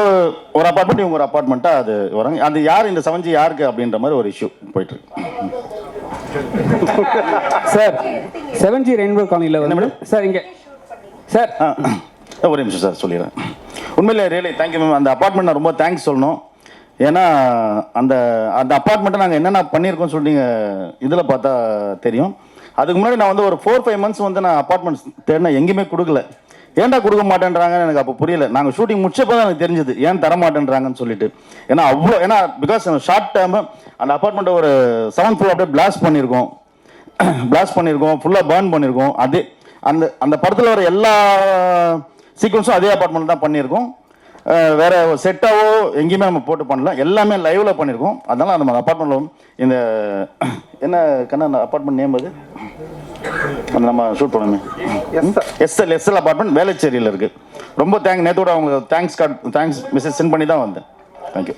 ஒரு அப்பார்ட்மெண்ட், இவங்க ஒரு அப்பார்ட்மெண்ட்டாக அது வராங்க. அது யார் இந்த 7G யாருக்கு அப்படின்ற மாதிரி ஒரு இஷ்யூ போயிட்டுருக்கு. சார் 7G ரெயின்போ காலனியில் வந்து சார் இங்கே சார் ஒரே நிமிஷம் சார் சொல்லிடுறேன். உண்மையிலே ரியலி தேங்க்யூ மேம். அந்த அப்பார்ட்மெண்ட் நான் ரொம்ப தேங்க்ஸ் சொல்லணும். ஏன்னா அந்த அப்பார்ட்மெண்ட்டை நாங்கள் என்னென்ன பண்ணியிருக்கோம்னு சொல்லி நீங்கள் இதில் பார்த்தா தெரியும். அதுக்கு முன்னாடி நான் வந்து ஒரு 4-5 months வந்து நான் அப்பார்ட்மெண்ட்ஸ் தேடினா எங்கேயுமே கொடுக்கல. ஏன்டா கொடுக்க மாட்டேன்றாங்கன்னு எனக்கு அப்போ புரியல. நாங்கள் ஷூட்டிங் முடிச்சப்போ தான் எனக்கு தெரிஞ்சது ஏன் தர மாட்டேன்றாங்கன்னு சொல்லிட்டு. ஏன்னா பிகாஸ் ஷார்ட் டைம் அந்த அப்பார்ட்மெண்ட்டை ஒரு 7th floor அப்படியே பிளாஸ்ட் பண்ணியிருக்கோம், ஃபுல்லாக பர்ன் பண்ணியிருக்கோம். அதே அந்த படத்தில் வர எல்லா சீக்வன்ஸும் அதே அப்பார்ட்மெண்ட் தான் பண்ணியிருக்கோம். வேற ஒரு செட்டாவோ எங்கேயுமே நம்ம போட்டு பண்ணல, எல்லாமே லைவ்ல பண்ணியிருக்கோம். அதனால நம்ம அப்பார்ட்மெண்ட்ல இந்த என்ன கண்ணா அப்பார்ட்மெண்ட் நேம் அது நம்ம ஷூட் பண்ணுமே எஸ்எல் அப்பார்ட்மெண்ட் வேளச்சேரியில் இருக்கு. ரொம்ப நேத்தோட அவங்களுக்கு தேங்க்ஸ் மெசேஜ் சென்ட் பண்ணி தான் வந்தேன். Thank you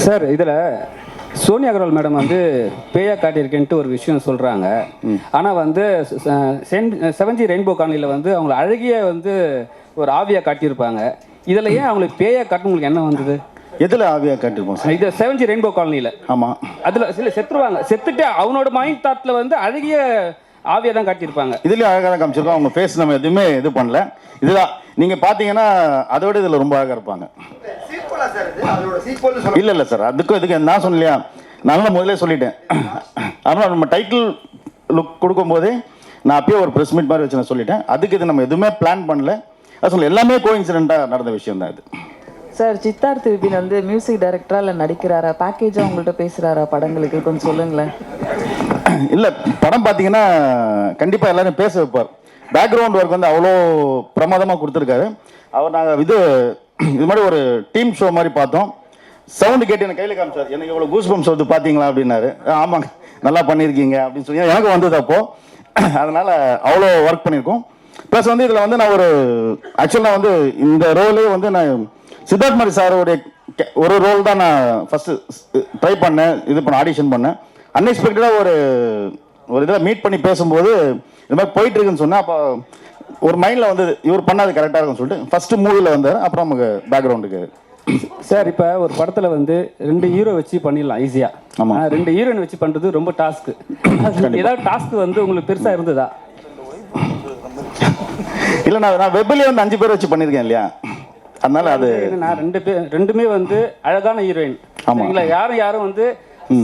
sir. இதில் சோனியா அகர்வால் மேடம் வந்து பேயா காட்டியிருக்கேன்ட்டு ஒரு விஷயம் சொல்கிறாங்க. ஆனால் வந்து 7G ரெயின்போ காலனியில் வந்து அவங்கள அழகிய வந்து ஒரு ஆவியாக காட்டியிருப்பாங்க. இதில் ஏன் அவங்களுக்கு பேயா காட்டு உங்களுக்கு என்ன வந்தது? எதில் ஆவியாக காட்டியிருப்போம் சார்? இது 7G ரெயின்போ காலனியில். ஆமாம், அதில் சில செத்துருவாங்க. செத்துட்டு அவனோட மைண்ட் தாட்டில் வந்து அழகிய ஆவியாக தான் காட்டியிருப்பாங்க. இதுலேயும் அழகாக தான் காமிச்சிருக்கோம். அவங்க ஃபேஸ் நம்ம எதுவுமே இது பண்ணல. இதுதான் நீங்கள் பார்த்தீங்கன்னா அதோட இதில் ரொம்ப அழகாக இருப்பாங்க. இல்லை சார், இதுக்கு நான் சொன்னலையா, நான் முதலே சொல்லிட்டேன். அதனால் நம்ம டைட்டில் லுக் கொடுக்கும்போதே நான் அப்பயே ஒரு ப்ரெஸ் மீட் மாதிரி வச்சு நான் சொல்லிட்டேன். அதுக்கு இது நம்ம எதுவுமே பிளான் பண்ணல. அது சொல்ல எல்லாமே கோஇன்சிடென்ட்டாக நடந்த விஷயம் தான் இது. சார் சித்தார்த் விபின் வந்து மியூசிக் டைரக்டரா இல்லை நடிக்கிறாரா, பேக்கேஜா உங்கள்கிட்ட பேசுகிறாரா படங்களுக்கு? கொஞ்சம் சொல்லுங்களேன். இல்லை, படம் பார்த்தீங்கன்னா கண்டிப்பாக எல்லாரும் பேச வைப்பார். பேக்ரவுண்ட் ஒர்க் வந்து அவ்வளோ பிரமாதமாக கொடுத்துருக்காரு அவர். நாங்கள் இது மாதிரி ஒரு டீம் ஷோ மாதிரி பார்த்தோம். சவுண்டு கேட்டு எனக்கு கையில் காமிச்சார். எனக்கு இவ்வளோ கூஸ் பம்ப்ஸ் வந்து பார்த்தீங்களா அப்படின்னாரு. ஆமாங்க, நல்லா பண்ணியிருக்கீங்க அப்படின்னு சொல்லி எனக்கு வந்தது அப்போது. அதனால் அவ்வளோ ஒர்க் பண்ணியிருக்கோம். ப்ளஸ் வந்து இதில் வந்து நான் ஆக்சுவலாக வந்து இந்த ரோலே வந்து நான் சித்தார்த் மாதிரி சாரோடைய ஒரு ரோல் தான் நான் ஃபஸ்ட்டு ட்ரை பண்ணேன், ஆடிஷன் பண்ணேன். அன்எக்ஸ்பெக்டடாக ஒரு இதில் மீட் பண்ணி பேசும்போது இது மாதிரி போயிட்டு இருக்குன்னு சொன்னேன். அப்போ ஒரு மைண்டில் வந்து இவர் பண்ணாது கரெக்டாக இருக்குன்னு சொல்லிட்டு ஃபஸ்ட்டு மூவியில் வந்தார். அப்புறம் நமக்கு பேக்ரவுண்டுக்கு சார் இப்போ ஒரு படத்தில் வந்து 2 ஹீரோ வச்சு பண்ணிடலாம் ஈஸியாக. ஆமாம், 2 ஹீரோயின் வச்சு பண்ணுறது ரொம்ப டாஸ்க்கு. ஏதாவது டாஸ்க் வந்து உங்களுக்கு பெருசாக இருந்ததா? இல்லை, நான் வெப்பிலே வந்து 5 பேர் வச்சு பண்ணியிருக்கேன் இல்லையா. அதனால அது என்னன்னா ரெண்டுமே வந்து அழகான ஹீரோயின். சரிங்களா? யாரும் வந்து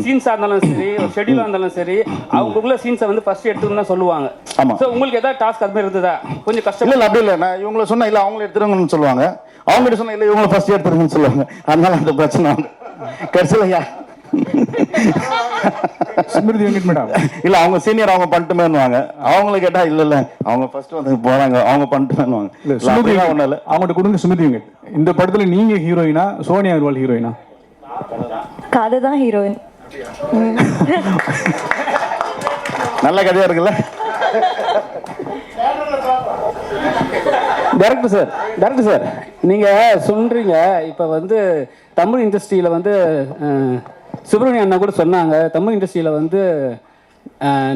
சீன்ஸா இருந்தாலும் சரி, ஒரு ஷெட்யூலா இருந்தாலும் சரி, அவங்களுக்குள்ள சீன்ஸை வந்து ஃபர்ஸ்ட் எடுத்துக்கணும் தான் சொல்லுவாங்க. ஆமா. ஸோ உங்களுக்கு ஏதாவது டாஸ்க் அது மாதிரி இருந்ததா? கொஞ்சம் கஷ்டம். இல்லை அப்படி இல்லை, நான் இவங்களை சொன்னா இல்லை அவங்கள எடுத்துருங்கன்னு சொல்லுவாங்க, அவங்ககிட்ட சொன்னா இல்லை இவங்களை ஃபர்ஸ்ட் எடுத்துருங்கன்னு சொல்லுவாங்க. அதனால அந்த பிரச்சனை வந்து கடைசியில் ஸ்மிருதி வெங்கட் மேடம் இல்லை அவங்க சீனியர் அவங்க பண்ணிட்டுமேன்னுவாங்க, அவங்கள கேட்டா இல்லை இல்லை அவங்க ஃபர்ஸ்ட் வந்து போறாங்க அவங்க பண்ணிட்டுமேன்னுவாங்க. ஸ்மிருதி ஒன்றும் இல்லை, அவங்கள்ட்ட கொடுங்க. ஸ்மிருதி வெங்கட், இந்த படத்துல நீங்க ஹீரோயினா சோனியா அகர்வால் ஹீரோயினா? கதை தான் ஹீரோயின். நல்ல கதையா இருக்குல்ல. டேரக்டர் சார் நீங்கள் சொல்கிறீங்க இப்போ வந்து தமிழ் இண்டஸ்ட்ரியில் வந்து சுப்பிரமணிய அண்ணா கூட சொன்னாங்க, தமிழ் இண்டஸ்ட்ரியில் வந்து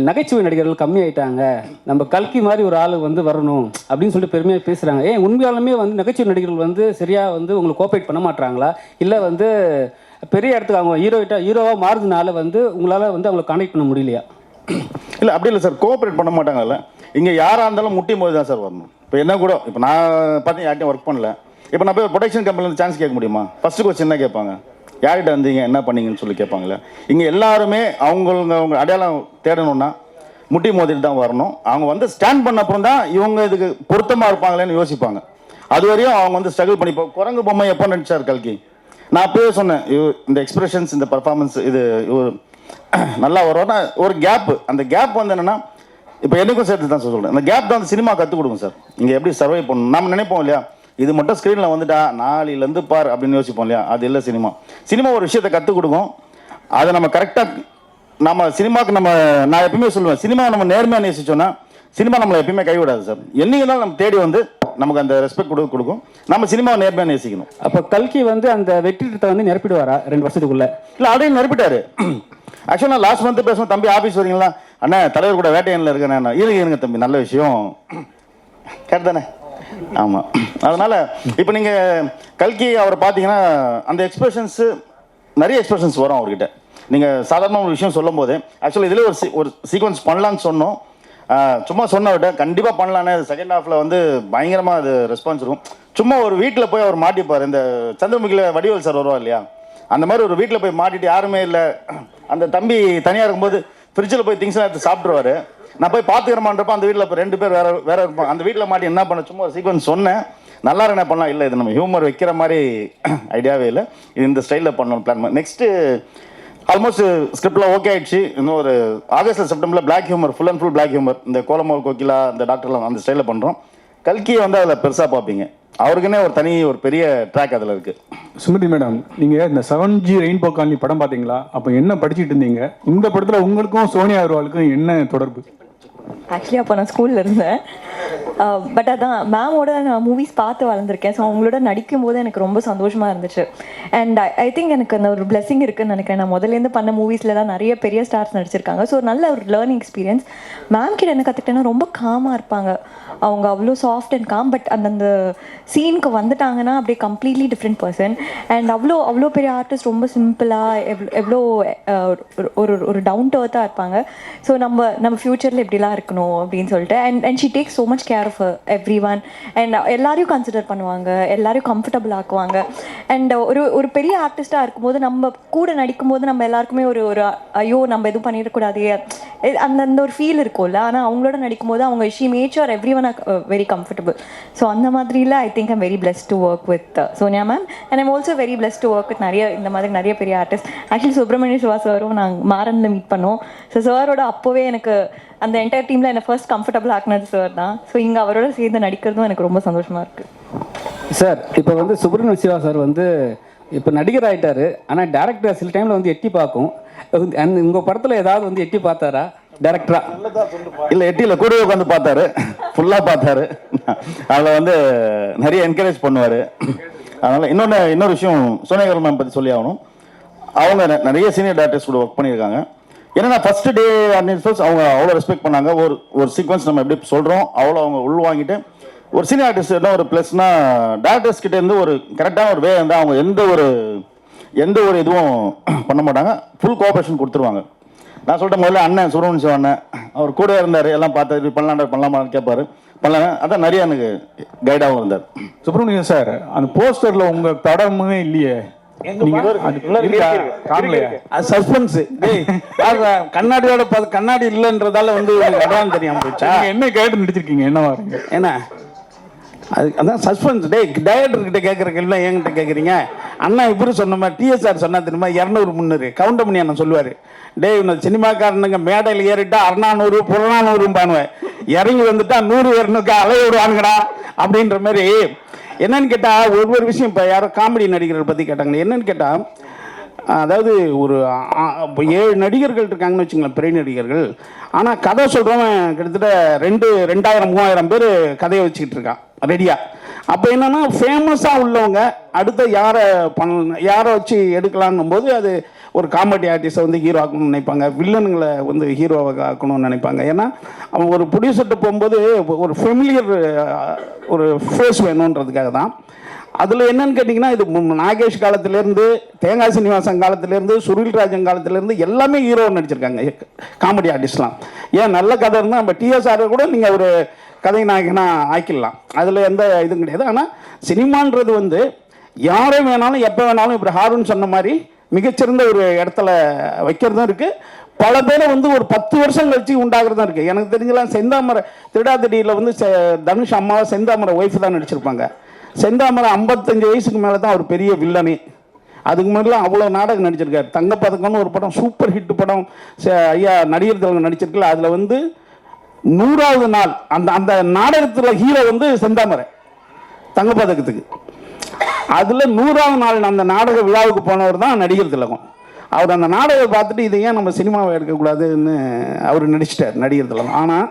நகைச்சுவை நடிகர்கள் கம்மியாயிட்டாங்க, நம்ம கல்கி மாதிரி ஒரு ஆள் வந்து வரணும் அப்படின்னு சொல்லிட்டு பெருமையாக பேசுகிறாங்க. ஏன் உண்மையாலுமே வந்து நகைச்சுவை நடிகர்கள் வந்து சரியாக வந்து உங்களுக்கு கோஆப்ரேட் பண்ண மாட்டாங்களா? இல்லை வந்து பெரிய இடத்துக்கு அவங்க ஹீரோவாக மாறுறதுனால வந்து உங்களால் வந்து அவங்களை கனெக்ட் பண்ண முடியலையா? இல்லை அப்படி இல்லை சார், கோஆப்ரேட் பண்ண மாட்டாங்கல்ல. இங்கே யாராக இருந்தாலும் முட்டியும் போது தான் சார் வரணும். இப்போ என்ன கூட இப்போ நான் பார்த்தீங்கன்னா யார்ட்டையும் ஒர்க் பண்ணல, இப்போ நான் போய் ஒரு ப்ரொடக்ஷன் கம்பெனியில் சான்ஸ் கேட்க முடியுமா? ஃபஸ்ட்டு கொஸ்டின் என்ன கேட்பாங்க, யார்கிட்ட வந்தீங்க என்ன பண்ணீங்கன்னு சொல்லி கேட்பாங்களே. இங்கே எல்லாருமே அவங்க அடையாளம் தேடணும்னா முட்டி மோதிட்டு தான் வரணும். அவங்க வந்து ஸ்டாண்ட் பண்ண அப்புறம் தான் இவங்க இதுக்கு பொருத்தமாக இருப்பாங்களேன்னு யோசிப்பாங்க. அது வரையும் அவங்க வந்து ஸ்ட்ரகிள் பண்ணி. இப்போ குரங்கு பொம்மை எப்போ நடிச்சார் கல்கி, நான் அப்போயே சொன்னேன் இந்த எக்ஸ்பிரஷன்ஸ் இந்த பர்ஃபார்மன்ஸ் இது நல்லா வரும்னா ஒரு கேப்பு, அந்த கேப் வந்து என்னென்னா இப்போ எனக்கும் சேர்த்து தான் சொல்கிறேன், அந்த கேப் தான் அந்த சினிமா கற்றுக் கொடுங்க சார். இங்கே எப்படி சர்வை பண்ணணும் நம்ம நினைப்போம் இல்லையா, இது மட்டும் ஸ்க்ரீனில் வந்துட்டா நாளையிலேருந்து பார் அப்படின்னு யோசிப்போம் இல்லையா, அது இல்லை சினிமா ஒரு விஷயத்தை கற்றுக் கொடுக்கும். அதை நம்ம கரெக்டாக நம்ம சினிமாவுக்கு நான் எப்பயுமே சொல்லுவேன், சினிமாவை நம்ம நேர்மையாக நேசிச்சோன்னா சினிமா நம்மளை எப்பயுமே கைவிடாது சார். என்னைக்குனாலும் நம்ம தேடி வந்து நமக்கு அந்த ரெஸ்பெக்ட் கொடுக்கும். நம்ம சினிமாவை நேர்மையாக நேசிக்கணும். அப்போ கல்கி வந்து அந்த வெற்றிடத்தை வந்து நிரப்பிடுவாரா 2 வருஷத்துக்குள்ள? இல்லை அதையும் நிரப்பிட்டாரு. ஆக்சுவலாக நான் லாஸ்ட் மந்த் பேசுவேன், தம்பி ஆஃபீஸ் வரீங்களா, அண்ணா தலைவர் கூட வேட்டையனில் இருக்கேன், இருங்க தம்பி நல்ல விஷயம் கேட்டு தானே. ஆமாம், அதனால் இப்போ நீங்கள் கல்கி அவரை பார்த்தீங்கன்னா அந்த எக்ஸ்பிரஷன்ஸு நிறைய எக்ஸ்பிரஷன்ஸ் வரும் அவர்கிட்ட. நீங்கள் சாதாரண ஒரு விஷயம் சொல்லும் போது ஆக்சுவலாக இதில் ஒரு சீக்வன்ஸ் பண்ணலான்னு சொன்னோம், சும்மா சொன்ன விட்ட கண்டிப்பாக பண்ணலான்னு. செகண்ட் ஹாஃபில் வந்து பயங்கரமாக அது ரெஸ்பான்ஸ் இருக்கும். சும்மா ஒரு வீட்டில் போய் அவர் மாட்டிப்பார், இந்த சந்திரமுகியில் வடிவேல் சார் வருவா இல்லையா, அந்த மாதிரி ஒரு வீட்டில் போய் மாட்டிட்டு யாருமே இல்லை, அந்த தம்பி தனியாக இருக்கும்போது ஃப்ரிட்ஜில் போய் திங்ஸ்லாம் எடுத்து சாப்பிட்ருவாரு. நான் போய் பார்த்துக்கிறமான்றப்ப அந்த வீட்டில் இப்போ 2 பேர் வேற இருப்பாங்க. அந்த வீட்டில் மாட்டி என்ன பண்ண சும்மா ஒரு சீக்வன்ஸ் சொன்னேன், நல்லா என்ன பண்ணலாம், இல்லை இது நம்ம ஹியூமர் வைக்கிற மாதிரி ஐடியாவே இல்லை, இது இந்த ஸ்டைலில் பண்ணணும் பிளான் பண்ண. நெக்ஸ்ட்டு ஆல்மோஸ்ட் ஸ்கிரிப்டில் ஓகே ஆயிடுச்சு. இன்னும் ஒரு ஆகஸ்ட் செப்டம்பரில் black humour, full and full black humour, இந்த கோலமோல் கோகிலா இந்த டாக்டர்லாம் அந்த ஸ்டைலில் பண்ணுறோம். கல்கியை வந்து அதில் பெருசாக பார்ப்பீங்க, அவருக்குன்னே ஒரு பெரிய ட்ராக் அதில் இருக்குது. சுமதி மேடம், நீங்கள் இந்த 7G ரெயின்போ காலனி படம் பார்த்தீங்களா? அப்போ என்ன படிச்சுட்டு இருந்தீங்க? இந்த படத்தில் உங்களுக்கும் சோனியா அகர்வாலுக்கும் என்ன தொடர்பு? ஆக்சுவலி அப்போ நான் ஸ்கூலில் இருந்தேன். பட் அதான் மேமோட நான் மூவிஸ் பார்த்து வளர்ந்துருக்கேன். ஸோ அவங்களோட நடிக்கும் போது எனக்கு ரொம்ப சந்தோஷமாக இருந்துச்சு. அண்ட் ஐ திங்க் எனக்கு அந்த ஒரு பிளெஸிங் இருக்குன்னு நினைக்கிறேன். நான் முதலேருந்து பண்ண மூவிஸில் தான் நிறைய பெரிய ஸ்டார்ஸ் நடிச்சிருக்காங்க. ஸோ நல்ல ஒரு லேர்னிங் எக்ஸ்பீரியன்ஸ். மேம் கிட்ட என்ன கற்றுக்கிட்டேன்னா ரொம்ப காமாக இருப்பாங்க அவங்க, அவ்வளோ சாஃப்ட் அண்ட் காம். பட் அந்தந்த சீனுக்கு வந்துட்டாங்கன்னா அப்படியே கம்ப்ளீட்லி டிஃப்ரெண்ட் பர்சன். அண்ட் அவ்வளோ பெரிய ஆர்டிஸ்ட் ரொம்ப சிம்பிளாக எவ்வளோ ஒரு டவுன் டு எர்த்தாக இருப்பாங்க. ஸோ நம்ம ஃப்யூச்சரில் எப்படிலாம் இருக்கணும் அப்படின்னு சொல்லிட்டு. And she takes so much care of everyone. And எல்லாரையும் கன்சிடர் பண்ணுவாங்க, எல்லாரையும் கம்ஃபர்டபுள் ஆக்குவாங்க. அண்ட் ஒரு பெரிய ஆர்டிஸ்டாக இருக்கும்போது நம்ம கூட நடிக்கும்போது நம்ம எல்லாருக்குமே ஒரு ஐயோ நம்ம எதுவும் பண்ணிடக்கூடாது அந்த ஒரு ஃபீல் இருக்கும்ல. ஆனால் அவங்களோட நடிக்கும்போது அவங்க she mat sure every one are very comfortable. So அந்த மாதிரியில் I think I'm very blessed to work with Sonia ma'am. And I'm also very blessed to work with இந்த மாதிரி நிறைய பெரிய ஆர்டிஸ்ட். ஆக்சுவலி சுப்ரமணிய சிவா சாரும் நாங்கள் மாறனில் மீட் பண்ணோம். ஸோ சாரோட அப்போவே எனக்கு அந்த என்டையர் டீமில் என்னை ஃபர்ஸ்ட் கம்ஃபர்டபுள் ஆக்குனது சார் தான். ஸோ இங்கே அவரோட சேர்ந்து நடிக்கிறதும் எனக்கு ரொம்ப சந்தோஷமாக இருக்குது. சார் இப்போ வந்து சுப்ரமணிய சிவா சார் வந்து இப்போ நடிகர் ஆகிட்டாரு, ஆனால் டேரக்டர் சில டைமில் வந்து எட்டி பார்க்கும். உங்கள் படத்தில் ஏதாவது வந்து எட்டி பார்த்தாரா டேரக்டரா? இல்லை எட்டியில் கூட உட்காந்து பார்த்தாரு, ஃபுல்லாக பார்த்தாரு. அதில் வந்து நிறைய என்கரேஜ் பண்ணுவார். அதனால் இன்னொரு விஷயம் சோனியா அகர்வால் மேம் பற்றி சொல்லி ஆகணும். அவங்க நிறைய சீனியர் டேரக்டர்ஸ் கூட ஒர்க் பண்ணியிருக்காங்க. ஏன்னா ஃபர்ஸ்ட் டே அவங்க அவ்வளோ ரெஸ்பெக்ட் பண்ணாங்க. ஒரு சீக்வன்ஸ் நம்ம எப்படி சொல்கிறோம் அவ்வளோ அவங்க உள்வாங்கிட்டு ஒரு சீனியர் ஆர்டிஸ்ட் என்ன ஒரு ப்ளஸ்னா டேரக்டர்ஸ் கிட்ட இருந்து ஒரு கரெக்டான ஒரு வே வந்து அவங்க எந்த ஒரு இதுவும் பண்ண மாட்டாங்க, ஃபுல் கோஆப்ரேஷன் கொடுத்துருவாங்க. நான் சொல்லிட்டேன் முதல்ல அண்ணன் சுப்ரமணிய சிவா அண்ணன் அவர் கூட இருந்தார், எல்லாம் பார்த்து பண்ணலாமான்னு கேட்பாரு. பண்ணலாம். அதான் நிறைய எனக்கு கைடாகவும் இருந்தார். சுப்பிரமணியன் சார், அந்த போஸ்டர்ல உங்க படமுமே இல்லையே, சஸ்பென்ஸ். கண்ணாடியோட கண்ணாடி இல்லைன்றதால வந்து அதான் தெரியாம போச்சா? என்ன கேட்டு நடிச்சிருக்கீங்க, என்னவா என்ன அது? அதான் சஸ்பென்ஸ். டைரக்டர் கிட்ட கேட்குற கேள்வி என்கிட்ட கேட்குறீங்க. அண்ணா இப்படி சொன்ன மாதிரி டிஎஸ்ஆர் சொன்னா தெரியுமா, 200 300 கவுண்ட் பண்ணி அண்ணன் சொல்லுவார். இவனை சினிமாக்காரனுங்க மேடையில் ஏறிட்டா 600 400 பானுவேன், இறங்கி வந்துட்டா 100 200 அலைய விடுவானுங்கடா அப்படின்ற மாதிரி. என்னன்னு கேட்டால் ஒவ்வொரு விஷயம், இப்போ யாரோ காமெடி நடிகர்கள் பற்றி கேட்டாங்க. என்னன்னு கேட்டால், அதாவது ஒரு 7 நடிகர்கள் இருக்காங்கன்னு வச்சுங்களேன், பெரிய நடிகர்கள். ஆனால் கதை சொல்கிறவன் கிட்டத்தட்ட 2000 3000 பேர் கதையை வச்சுக்கிட்டு இருக்கான் ரெடியாக. அப்போ என்னென்னா ஃபேமஸாக உள்ளவங்க அடுத்த யாரை வச்சு எடுக்கலான்னும் போது அது ஒரு காமெடி ஆர்டிஸ்ட்டை வந்து ஹீரோ ஆக்கணும்னு நினைப்பாங்க, வில்லனுங்களை வந்து ஹீரோவாக ஆக்கணும்னு நினைப்பாங்க. ஏன்னா அவன் ஒரு ப்ரொடியூசர்கிட்ட போகும்போது ஒரு ஃபெமிலியர் ஒரு ஃபேஸ் வேணுன்றதுக்காக தான். அதில் என்னன்னு கேட்டிங்கன்னா, இது நாகேஷ் காலத்திலேருந்து, தேங்காய் சீனிவாசன் காலத்திலேருந்து, சுருள்ராஜன் காலத்திலேருந்து எல்லாமே ஹீரோ நடிச்சிருக்காங்க காமெடி ஆர்டிஸ்ட்லாம். ஏன் நல்ல கதை இருந்தால் நம்ம டிஎஸ்ஆரை கூட நீங்கள் ஒரு கதை நாயகனாக ஆக்கிடலாம், அதில் எந்த இதுவும் கிடையாது. ஆனால் சினிமான்றது வந்து யாரை வேணாலும் எப்போ வேணாலும் இப்படி ஹாருன்னு சொன்ன மாதிரி மிகச்சிறந்த ஒரு இடத்துல வைக்கிறதும் இருக்குது. பல பேரை வந்து ஒரு 10 வருஷம் கழிச்சு உண்டாகிறதும் இருக்குது. எனக்கு தெரிஞ்சலாம் செந்தாமரை திடாதிடியில் வந்து தனுஷ் அம்மாவை செந்தாமரை ஒய்ஃப் தான் நடிச்சிருப்பாங்க. செந்தாமரை 55 வயசுக்கு மேலே தான் ஒரு பெரிய வில்லனே. அதுக்கு முன்னாடிலாம் அவ்வளோ நாடகம் நடிச்சிருக்காரு. தங்கப்பதக்கம்னு ஒரு படம், சூப்பர் ஹிட் படம் ஐயா நடிகர் தலைவர் நடிச்சிருக்கல. அதில் வந்து 100வது நாள் அந்த நாடகத்தில் ஹீரோ வந்து செந்தாமரை தங்கப்பதக்கத்துக்கு. அதில் 100வது நாள் அந்த நாடக விழாவுக்கு போனவர் தான் நடிகர் திலகம். அவர் அந்த நாடகம் பார்த்துட்டு இதை ஏன் நம்ம சினிமாவை எடுக்கக்கூடாதுன்னு அவர் நடிச்சிட்டார் நடிகர் திலகம். ஆனால்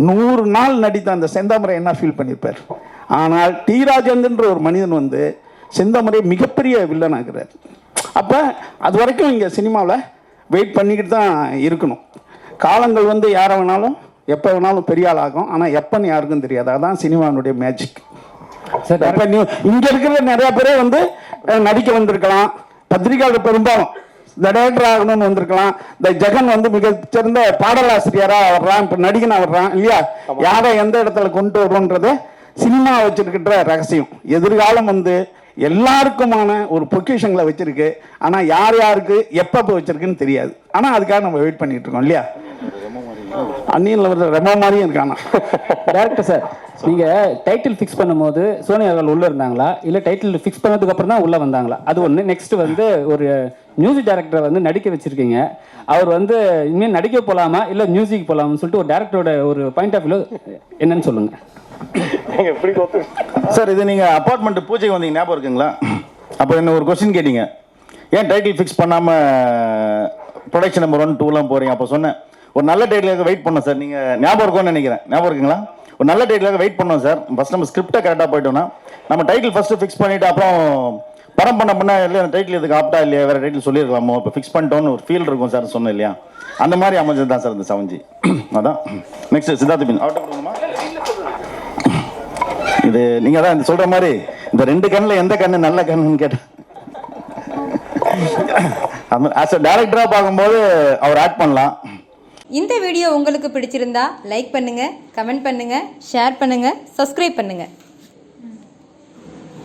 100 நாள் நடித்த அந்த செந்தாமரை என்ன ஃபீல் பண்ணியிருப்பார். ஆனால் டி ராஜேந்திரன்ற ஒரு மனிதன் வந்து செந்தாமரை மிகப்பெரிய வில்லன் ஆகிறார். அப்போ அது வரைக்கும் இங்கே சினிமாவில் வெயிட் பண்ணிக்கிட்டு தான் இருக்கணும். காலங்கள் வந்து யாரை வேணாலும் எப்போ வேணாலும் பெரிய ஆள் ஆகும். ஆனால் எப்போன்னு யாருக்கும் தெரியாது. அதுதான் சினிமாவுடைய மேஜிக். இப்போ இங்கே இருக்கிற நிறைய பேரே வந்து நடிக்க வந்திருக்கலாம், பத்திரிகையாளர் பெரும்பாலும் இந்த டைரக்டர் ஆகணும்னு வந்திருக்கலாம். இந்த ஜெகன் வந்து மிகச்சிறந்த பாடலாசிரியராக வர்றான், இப்போ நடிகனாக வர்றான் இல்லையா. யாரை எந்த இடத்துல கொண்டு வருவோன்றதை சினிமா வச்சிருக்கிற ரகசியம். எதிர்காலம் வந்து எல்லாருக்குமான ஒரு பொக்கிஷங்களை வச்சிருக்கு. ஆனால் யார் யாருக்கு எப்போ வச்சிருக்குன்னு தெரியாது. ஆனால் அதுக்காக நம்ம வெயிட் பண்ணிட்டு இருக்கோம் இல்லையா. அந்நியில் ரெமோ மாதிரியும் இருக்கானா. டேரக்டர் சார், நீங்கள் டைட்டில் ஃபிக்ஸ் பண்ணும்போது சோனியா அவர்கள் உள்ளே இருந்தாங்களா, இல்லை டைட்டில் ஃபிக்ஸ் பண்ணதுக்கு அப்புறம் தான் உள்ளே வந்தாங்களா? அது ஒன்று. நெக்ஸ்ட் வந்து ஒரு மியூசிக் டைரக்டரை வந்து நடிக்க வச்சுருக்கீங்க. அவர் வந்து இனிமேல் நடிக்க போகலாமா இல்லை மியூசிக் போகலாமான்னு சொல்லிட்டு ஒரு டேரக்டரோட ஒரு பாயிண்ட் ஆஃப் வியூ என்னன்னு சொல்லுங்கள் சார். இது நீங்கள் அப்பார்ட்மெண்ட் பூஜைக்கு வந்தீங்க, ஞாபகம் இருக்குங்களா? அப்போ என்ன ஒரு கொஸ்டின் கேட்டீங்க, ஏன் டைட்டில் ஃபிக்ஸ் பண்ணாமல் ப்ரொடக்ஷன் நம்பர் 1 2லாம் போகிறீங்க? அப்போ சொன்னேன், ஒரு நல்ல டைட்டிலுக்காக வெயிட் பண்ணோம் சார். நீங்கள் ஞாபகம் இருக்கும்னு நினைக்கிறேன். ஞாபகம் இருக்குங்களா? ஒரு நல்ல டைட்டிலுக்காக வெயிட் பண்ணோம் சார். ஃபஸ்ட் நம்ம ஸ்கிரிப்டை கரெக்டாக போயிட்டோம்னா நம்ம டைட்டில் ஃபஸ்ட்டு ஃபிக்ஸ் பண்ணிவிட்டு அப்புறம் படம் பண்ண இல்லை அந்த டைட்டில் இதுக்கு ஆப்டா இல்லையா, வேறு டைட்டில் சொல்லியிருக்கலாமோ, இப்போ ஃபிக்ஸ் பண்ணிட்டோன்னு ஒரு ஃபீல் இருக்கும் சார் சொன்னேன் இல்லையா. அந்த மாதிரி அமைஞ்சது தான் சார் இந்த 7G. அதான். நெக்ஸ்ட் சித்தார்த் பின் அவர்கிட்ட கொடுக்கணுமா? இது நீங்கள் தான் சொல்கிற மாதிரி இந்த 2 கண்ணில் எந்த கண்ணு நல்ல கண்ணுன்னு கேட்டேன். ஆஸ் அ டைரக்டராக பார்க்கும்போது அவர் ஆக்ட் பண்ணலாம். இந்த வீடியோ உங்களுக்கு பிடிச்சிருந்தா லைக் பண்ணுங்க, கமெண்ட் பண்ணுங்க, ஷேர் பண்ணுங்க, சப்ஸ்கிரைப் பண்ணுங்க.